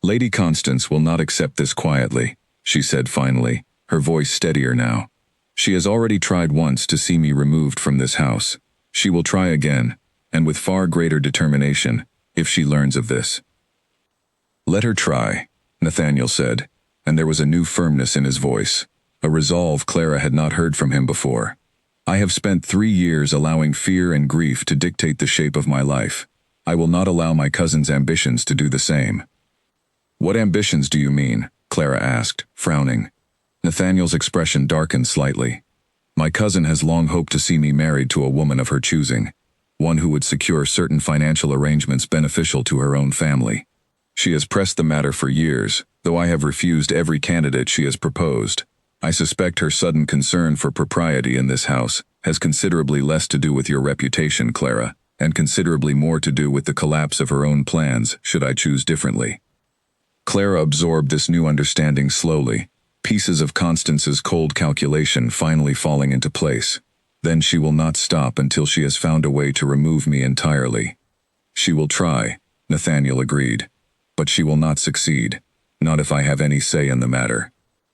"Lady Constance will not accept this quietly," she said finally, her voice steadier now. "She has already tried once to see me removed from this house. She will try again, and with far greater determination, if she learns of this." "Let her try," Nathaniel said, and there was a new firmness in his voice, a resolve Clara had not heard from him before. "I have spent 3 years allowing fear and grief to dictate the shape of my life. I will not allow my cousin's ambitions to do the same." "What ambitions do you mean?" Clara asked, frowning. Nathaniel's expression darkened slightly. "My cousin has long hoped to see me married to a woman of her choosing, one who would secure certain financial arrangements beneficial to her own family. She has pressed the matter for years, though I have refused every candidate she has proposed. I suspect her sudden concern for propriety in this house has considerably less to do with your reputation, Clara, and considerably more to do with the collapse of her own plans, should I choose differently." Clara absorbed this new understanding slowly, pieces of Constance's cold calculation finally falling into place. "Then she will not stop until she has found a way to remove me entirely." "She will try," Nathaniel agreed, "but she will not succeed, not if I have any say in the matter."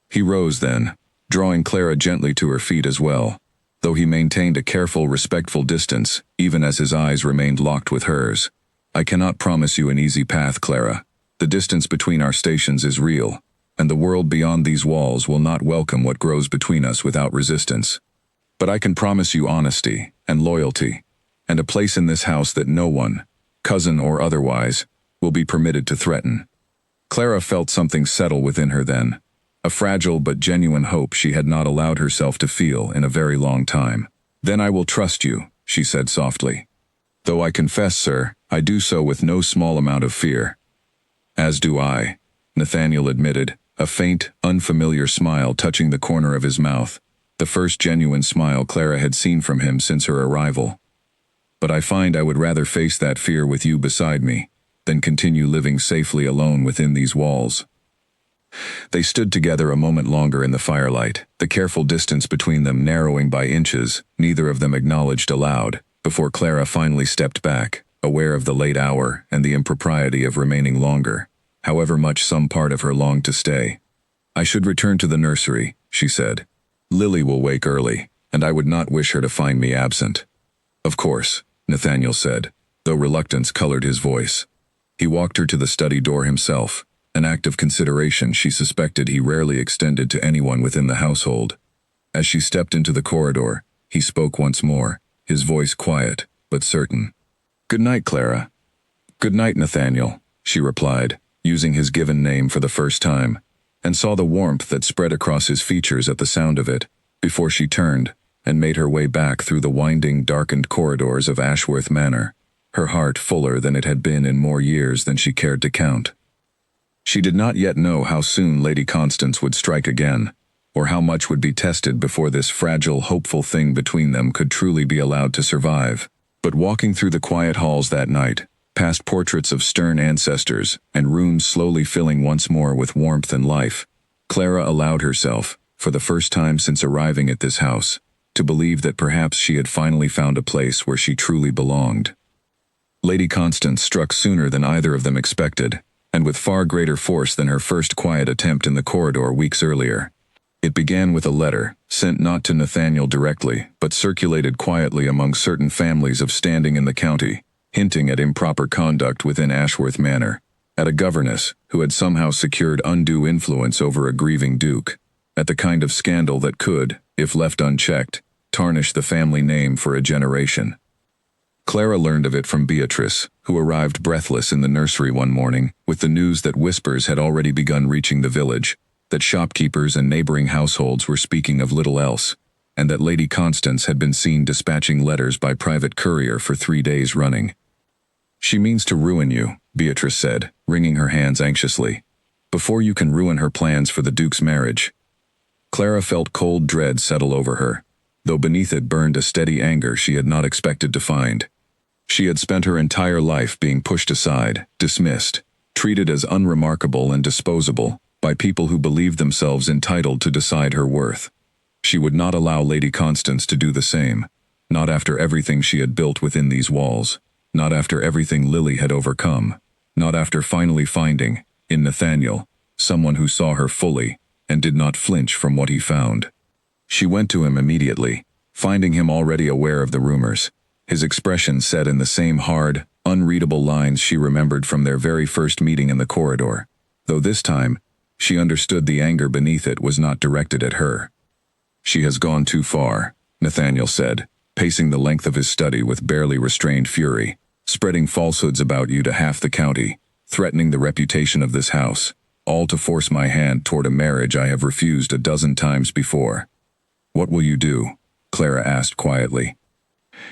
He rose then, drawing Clara gently to her feet as well, though he maintained a careful, respectful distance, even as his eyes remained locked with hers. "I cannot promise you an easy path, Clara. The distance between our stations is real, and the world beyond these walls will not welcome what grows between us without resistance. But I can promise you honesty and loyalty, and a place in this house that no one, cousin or otherwise, will be permitted to threaten." Clara felt something settle within her then, a fragile but genuine hope she had not allowed herself to feel in a very long time. "Then I will trust you," she said softly. "Though I confess, sir, I do so with no small amount of fear." "As do I," Nathaniel admitted, a faint, unfamiliar smile touching the corner of his mouth, the first genuine smile Clara had seen from him since her arrival. "But I find I would rather face that fear with you beside me, than continue living safely alone within these walls." They stood together a moment longer in the firelight, the careful distance between them narrowing by inches, neither of them acknowledged aloud, before Clara finally stepped back, aware of the late hour and the impropriety of remaining longer, however much some part of her longed to stay. "I should return to the nursery," she said. "Lily will wake early, and I would not wish her to find me absent." "Of course," Nathaniel said, though reluctance colored his voice. He walked her to the study door himself, an act of consideration she suspected he rarely extended to anyone within the household. As she stepped into the corridor, he spoke once more, his voice quiet, but certain. "Good night, Clara." "Good night, Nathaniel," she replied, using his given name for the first time, and saw the warmth that spread across his features at the sound of it, before she turned and made her way back through the winding, darkened corridors of Ashworth Manor, her heart fuller than it had been in more years than she cared to count. She did not yet know how soon Lady Constance would strike again, or how much would be tested before this fragile, hopeful thing between them could truly be allowed to survive. But walking through the quiet halls that night, past portraits of stern ancestors and rooms slowly filling once more with warmth and life, Clara allowed herself, for the first time since arriving at this house, to believe that perhaps she had finally found a place where she truly belonged. Lady Constance struck sooner than either of them expected, and with far greater force than her first quiet attempt in the corridor weeks earlier. It began with a letter, sent not to Nathaniel directly, but circulated quietly among certain families of standing in the county, hinting at improper conduct within Ashworth Manor, at a governess who had somehow secured undue influence over a grieving duke, at the kind of scandal that could, if left unchecked, tarnish the family name for a generation. Clara learned of it from Beatrice, who arrived breathless in the nursery one morning with the news that whispers had already begun reaching the village, that shopkeepers and neighboring households were speaking of little else, and that Lady Constance had been seen dispatching letters by private courier for 3 days running. "She means to ruin you," Beatrice said, wringing her hands anxiously, "before you can ruin her plans for the Duke's marriage." Clara felt cold dread settle over her, though beneath it burned a steady anger she had not expected to find. She had spent her entire life being pushed aside, dismissed, treated as unremarkable and disposable by people who believed themselves entitled to decide her worth. She would not allow Lady Constance to do the same, not after everything she had built within these walls, not after everything Lily had overcome, not after finally finding, in Nathaniel, someone who saw her fully and did not flinch from what he found. She went to him immediately, finding him already aware of the rumors, his expression set in the same hard, unreadable lines she remembered from their very first meeting in the corridor, though this time, she understood the anger beneath it was not directed at her. "She has gone too far," Nathaniel said, pacing the length of his study with barely restrained fury, "spreading falsehoods about you to half the county, threatening the reputation of this house, all to force my hand toward a marriage I have refused a dozen times before." "What will you do?" Clara asked quietly.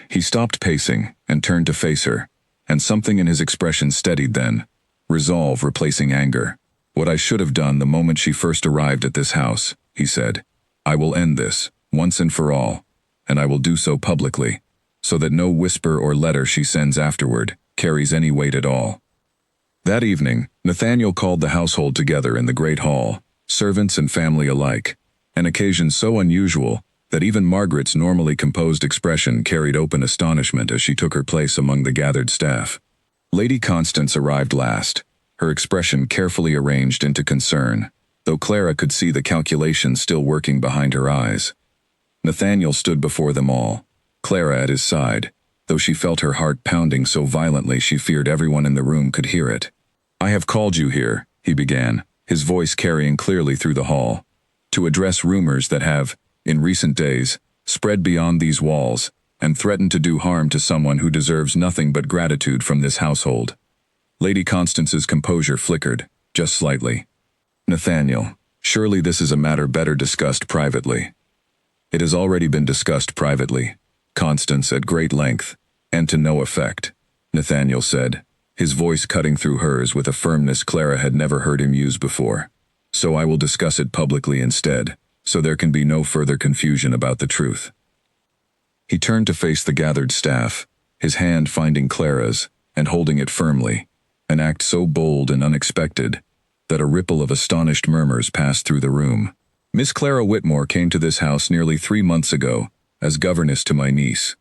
He stopped pacing and turned to face her, and something in his expression steadied then, resolve replacing anger. "What I should have done the moment she first arrived at this house," he said. "I will end this, once and for all, and I will do so publicly, so that no whisper or letter she sends afterward carries any weight at all." That evening, Nathaniel called the household together in the great hall, servants and family alike, an occasion so unusual that even Margaret's normally composed expression carried open astonishment as she took her place among the gathered staff. Lady Constance arrived last, her expression carefully arranged into concern, though Clara could see the calculation still working behind her eyes. Nathaniel stood before them all, Clara at his side, though she felt her heart pounding so violently she feared everyone in the room could hear it. "I have called you here," he began, his voice carrying clearly through the hall, "to address rumors that have, in recent days, spread beyond these walls and threatened to do harm to someone who deserves nothing but gratitude from this household." Lady Constance's composure flickered, just slightly. "Nathaniel, surely this is a matter better discussed privately." "It has already been discussed privately, Constance, at great length, and to no effect," Nathaniel said, his voice cutting through hers with a firmness Clara had never heard him use before. "So I will discuss it publicly instead, so there can be no further confusion about the truth." He turned to face the gathered staff, his hand finding Clara's and holding it firmly, an act so bold and unexpected that a ripple of astonished murmurs passed through the room. Miss Clara Whitmore came to this house nearly 3 months ago, as governess to my niece.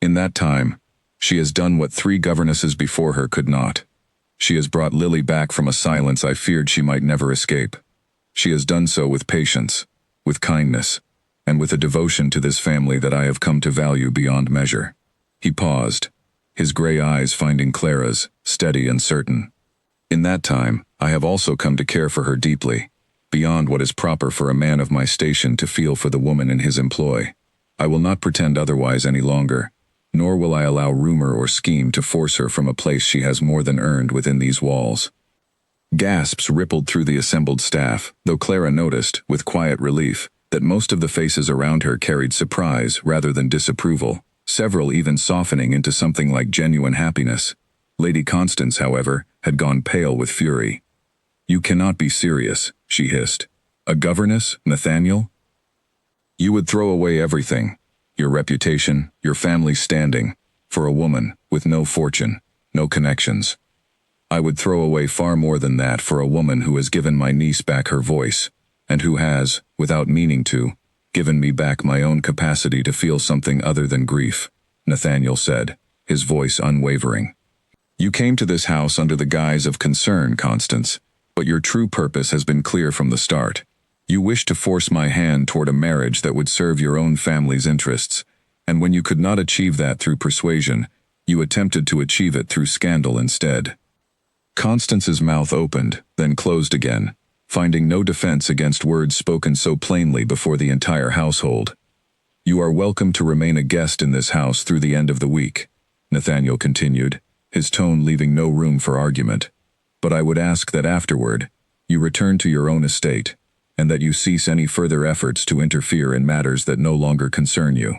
In that time, she has done what 3 governesses before her could not. She has brought Lily back from a silence I feared she might never escape. She has done so with patience, with kindness, and with a devotion to this family that I have come to value beyond measure. He paused, his gray eyes finding Clara's, steady and certain. In that time, I have also come to care for her deeply, beyond what is proper for a man of my station to feel for the woman in his employ. I will not pretend otherwise any longer, nor will I allow rumor or scheme to force her from a place she has more than earned within these walls. Gasps rippled through the assembled staff, though Clara noticed, with quiet relief, that most of the faces around her carried surprise rather than disapproval, several even softening into something like genuine happiness. Lady Constance, however, had gone pale with fury. "You cannot be serious," she hissed. "A governess, Nathaniel? You would throw away everything, your reputation, your family's standing, for a woman with no fortune, no connections. I would throw away far more than that for a woman who has given my niece back her voice, and who has, without meaning to, given me back my own capacity to feel something other than grief," Nathaniel said, his voice unwavering. "You came to this house under the guise of concern, Constance, but your true purpose has been clear from the start. You wished to force my hand toward a marriage that would serve your own family's interests, and when you could not achieve that through persuasion, you attempted to achieve it through scandal instead." Constance's mouth opened, then closed again, finding no defense against words spoken so plainly before the entire household. "You are welcome to remain a guest in this house through the end of the week," Nathaniel continued, his tone leaving no room for argument. "But I would ask that afterward, you return to your own estate, and that you cease any further efforts to interfere in matters that no longer concern you."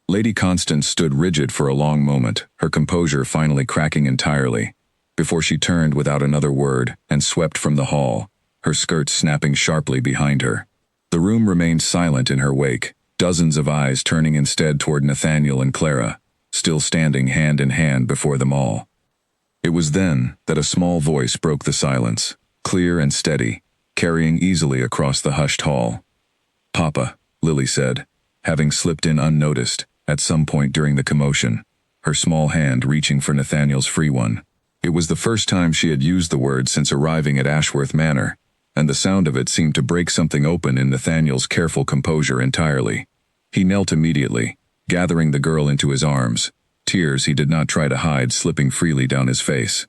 Lady Constance stood rigid for a long moment, her composure finally cracking entirely, before she turned without another word and swept from the hall, her skirts snapping sharply behind her. The room remained silent in her wake, dozens of eyes turning instead toward Nathaniel and Clara, still standing hand in hand before them all. It was then that a small voice broke the silence, clear and steady, carrying easily across the hushed hall. "Papa," Lily said, having slipped in unnoticed, at some point during the commotion, her small hand reaching for Nathaniel's free one. It was the first time she had used the word since arriving at Ashworth Manor, and the sound of it seemed to break something open in Nathaniel's careful composure entirely. He knelt immediately, gathering the girl into his arms, tears he did not try to hide slipping freely down his face.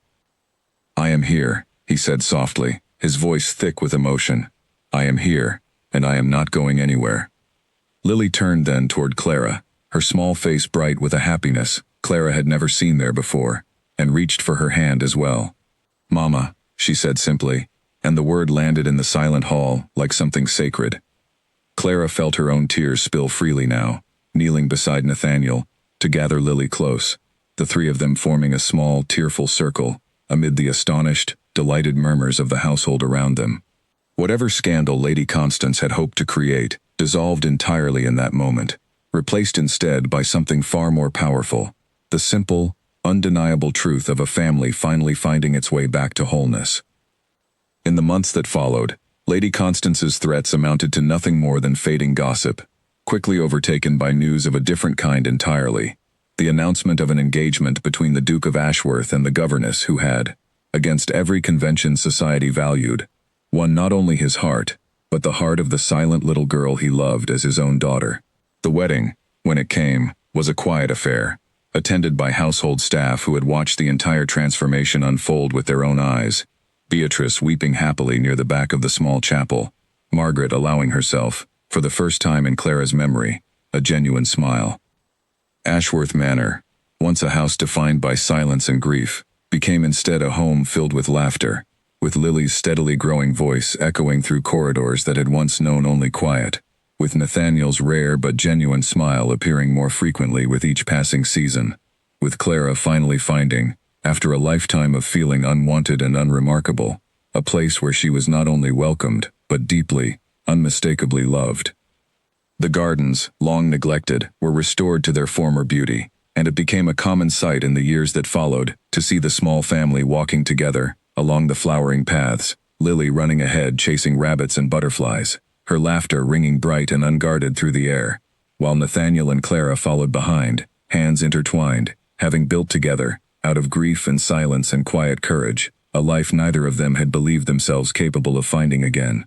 "I am here," he said softly, his voice thick with emotion. "I am here, and I am not going anywhere." Lily turned then toward Clara, her small face bright with a happiness Clara had never seen there before, and reached for her hand as well. "Mama," she said simply, and the word landed in the silent hall like something sacred. Clara felt her own tears spill freely now, kneeling beside Nathaniel, to gather Lily close, the 3 of them forming a small, tearful circle, amid the astonished, delighted murmurs of the household around them. Whatever scandal Lady Constance had hoped to create dissolved entirely in that moment, replaced instead by something far more powerful, the simple, undeniable truth of a family finally finding its way back to wholeness. In the months that followed, Lady Constance's threats amounted to nothing more than fading gossip, quickly overtaken by news of a different kind entirely, the announcement of an engagement between the Duke of Ashworth and the governess who had, against every convention society valued, won not only his heart, but the heart of the silent little girl he loved as his own daughter. The wedding, when it came, was a quiet affair, attended by household staff who had watched the entire transformation unfold with their own eyes, Beatrice weeping happily near the back of the small chapel, Margaret allowing herself, for the first time in Clara's memory, a genuine smile. Ashworth Manor, once a house defined by silence and grief, became instead a home filled with laughter, with Lily's steadily growing voice echoing through corridors that had once known only quiet, with Nathaniel's rare but genuine smile appearing more frequently with each passing season, with Clara finally finding, after a lifetime of feeling unwanted and unremarkable, a place where she was not only welcomed, but deeply, unmistakably loved. The gardens, long neglected, were restored to their former beauty, and it became a common sight in the years that followed to see the small family walking together, along the flowering paths, Lily running ahead chasing rabbits and butterflies, her laughter ringing bright and unguarded through the air, while Nathaniel and Clara followed behind, hands intertwined, having built together, out of grief and silence and quiet courage, a life neither of them had believed themselves capable of finding again.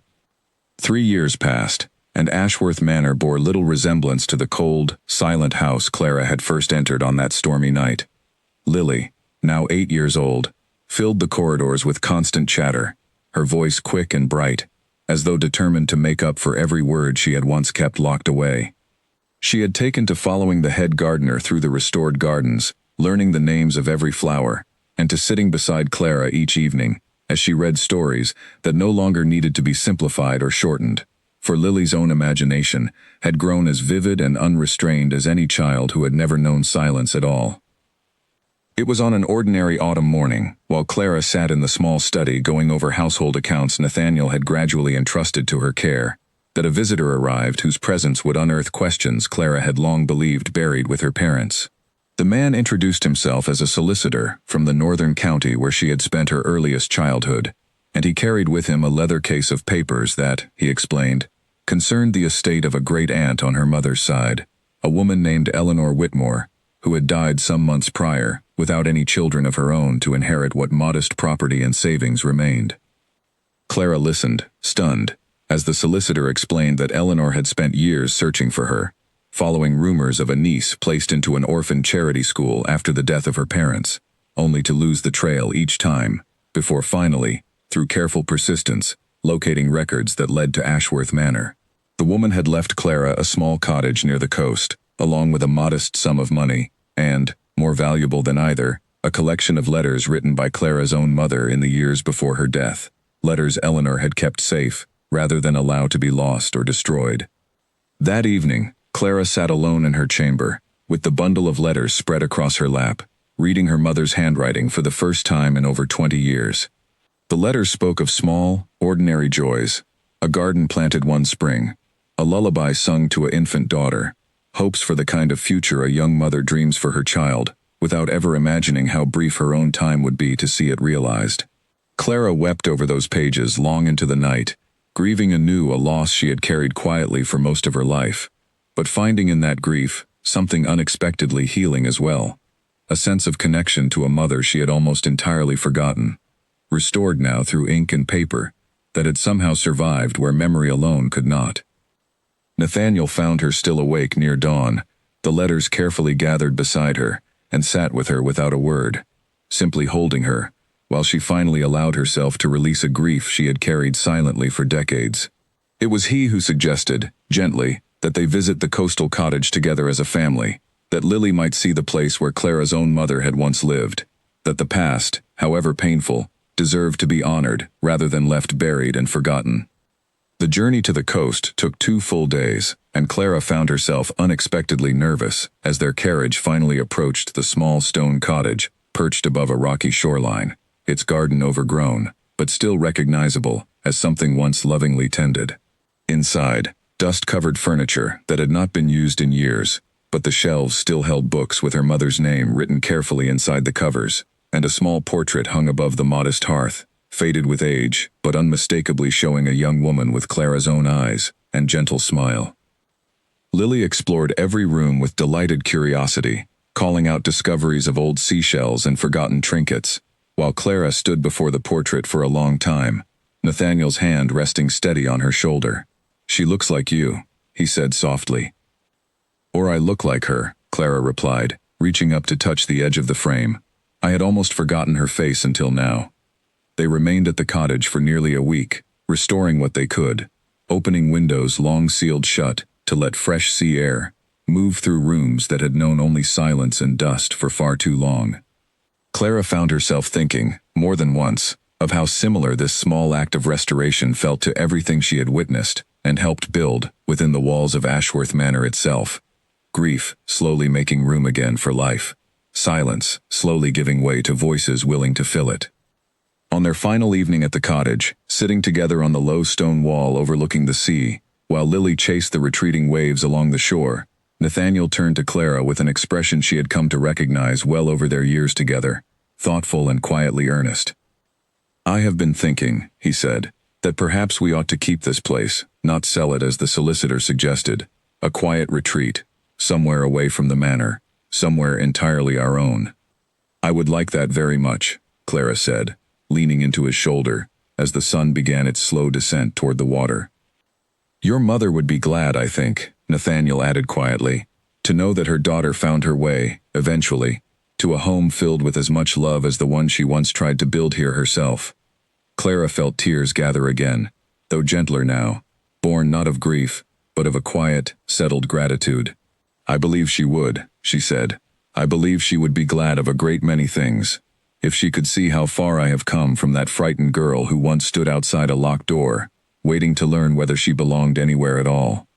3 years passed, and Ashworth Manor bore little resemblance to the cold, silent house Clara had first entered on that stormy night. Lily, now 8 years old, filled the corridors with constant chatter, her voice quick and bright, as though determined to make up for every word she had once kept locked away. She had taken to following the head gardener through the restored gardens, learning the names of every flower, and to sitting beside Clara each evening, as she read stories that no longer needed to be simplified or shortened, for Lily's own imagination had grown as vivid and unrestrained as any child who had never known silence at all. It was on an ordinary autumn morning, while Clara sat in the small study going over household accounts Nathaniel had gradually entrusted to her care, that a visitor arrived whose presence would unearth questions Clara had long believed buried with her parents. The man introduced himself as a solicitor from the northern county where she had spent her earliest childhood, and he carried with him a leather case of papers that, he explained, concerned the estate of a great-aunt on her mother's side, a woman named Eleanor Whitmore, who had died some months prior, without any children of her own to inherit what modest property and savings remained. Clara listened, stunned, as the solicitor explained that Eleanor had spent years searching for her, following rumors of a niece placed into an orphan charity school after the death of her parents, only to lose the trail each time, before finally, through careful persistence, locating records that led to Ashworth Manor. The woman had left Clara a small cottage near the coast, along with a modest sum of money, and, more valuable than either, a collection of letters written by Clara's own mother in the years before her death, letters Eleanor had kept safe, rather than allow to be lost or destroyed. That evening, Clara sat alone in her chamber, with the bundle of letters spread across her lap, reading her mother's handwriting for the first time in over 20 years. The letters spoke of small, ordinary joys, a garden planted one spring, a lullaby sung to an infant daughter, hopes for the kind of future a young mother dreams for her child, without ever imagining how brief her own time would be to see it realized. Clara wept over those pages long into the night, grieving anew a loss she had carried quietly for most of her life, but finding in that grief something unexpectedly healing as well, a sense of connection to a mother she had almost entirely forgotten, restored now through ink and paper, that had somehow survived where memory alone could not. Nathaniel found her still awake near dawn, the letters carefully gathered beside her, and sat with her without a word, simply holding her, while she finally allowed herself to release a grief she had carried silently for decades. It was he who suggested, gently, that they visit the coastal cottage together as a family, that Lily might see the place where Clara's own mother had once lived, that the past, however painful, deserved to be honored rather than left buried and forgotten. The journey to the coast took 2 full days, and Clara found herself unexpectedly nervous as their carriage finally approached the small stone cottage perched above a rocky shoreline, its garden overgrown, but still recognizable as something once lovingly tended. Inside, dust-covered furniture that had not been used in years, but the shelves still held books with her mother's name written carefully inside the covers, and a small portrait hung above the modest hearth, faded with age, but unmistakably showing a young woman with Clara's own eyes and gentle smile. Lily explored every room with delighted curiosity, calling out discoveries of old seashells and forgotten trinkets, while Clara stood before the portrait for a long time, Nathaniel's hand resting steady on her shoulder. "She looks like you," he said softly. "Or I look like her," Clara replied, reaching up to touch the edge of the frame. "I had almost forgotten her face until now." They remained at the cottage for nearly a week, restoring what they could, opening windows long sealed shut to let fresh sea air move through rooms that had known only silence and dust for far too long. Clara found herself thinking, more than once, of how similar this small act of restoration felt to everything she had witnessed and helped build within the walls of Ashworth Manor itself. Grief slowly making room again for life, silence slowly giving way to voices willing to fill it. On their final evening at the cottage, sitting together on the low stone wall overlooking the sea, while Lily chased the retreating waves along the shore, Nathaniel turned to Clara with an expression she had come to recognize well over their years together, thoughtful and quietly earnest. I have been thinking, he said, that perhaps we ought to keep this place, not sell it as the solicitor suggested. A quiet retreat, somewhere away from the manor, somewhere entirely our own. I would like that very much, Clara said, leaning into his shoulder, as the sun began its slow descent toward the water. Your mother would be glad, I think, Nathaniel added quietly, to know that her daughter found her way, eventually, to a home filled with as much love as the one she once tried to build here herself. Clara felt tears gather again, though gentler now, born not of grief, but of a quiet, settled gratitude. I believe she would, she said. I believe she would be glad of a great many things, if she could see how far I have come from that frightened girl who once stood outside a locked door, waiting to learn whether she belonged anywhere at all.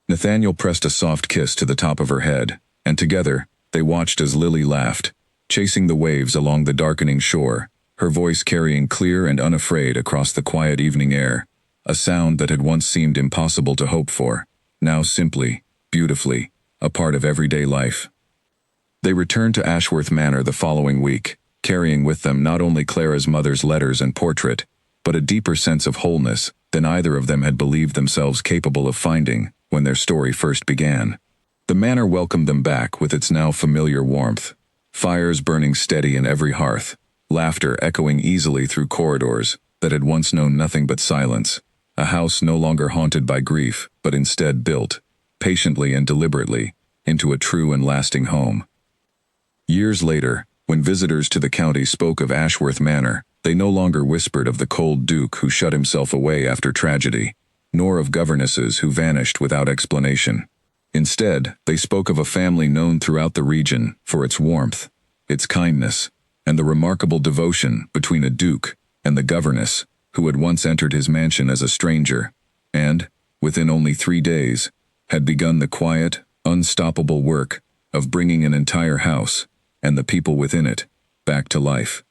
Nathaniel pressed a soft kiss to the top of her head, and together, they watched as Lily laughed, chasing the waves along the darkening shore, her voice carrying clear and unafraid across the quiet evening air, a sound that had once seemed impossible to hope for, now simply, beautifully, a part of everyday life. They returned to Ashworth Manor the following week, carrying with them not only Clara's mother's letters and portrait, but a deeper sense of wholeness than either of them had believed themselves capable of finding when their story first began. The manor welcomed them back with its now familiar warmth, fires burning steady in every hearth, laughter echoing easily through corridors that had once known nothing but silence, a house no longer haunted by grief, but instead built, patiently and deliberately, into a true and lasting home. Years later, when visitors to the county spoke of Ashworth Manor, they no longer whispered of the cold duke who shut himself away after tragedy, nor of governesses who vanished without explanation. Instead, they spoke of a family known throughout the region for its warmth, its kindness, and the remarkable devotion between a duke and the governess who had once entered his mansion as a stranger, and, within only 3 days, had begun the quiet, unstoppable work of bringing an entire house, and the people within it, back to life.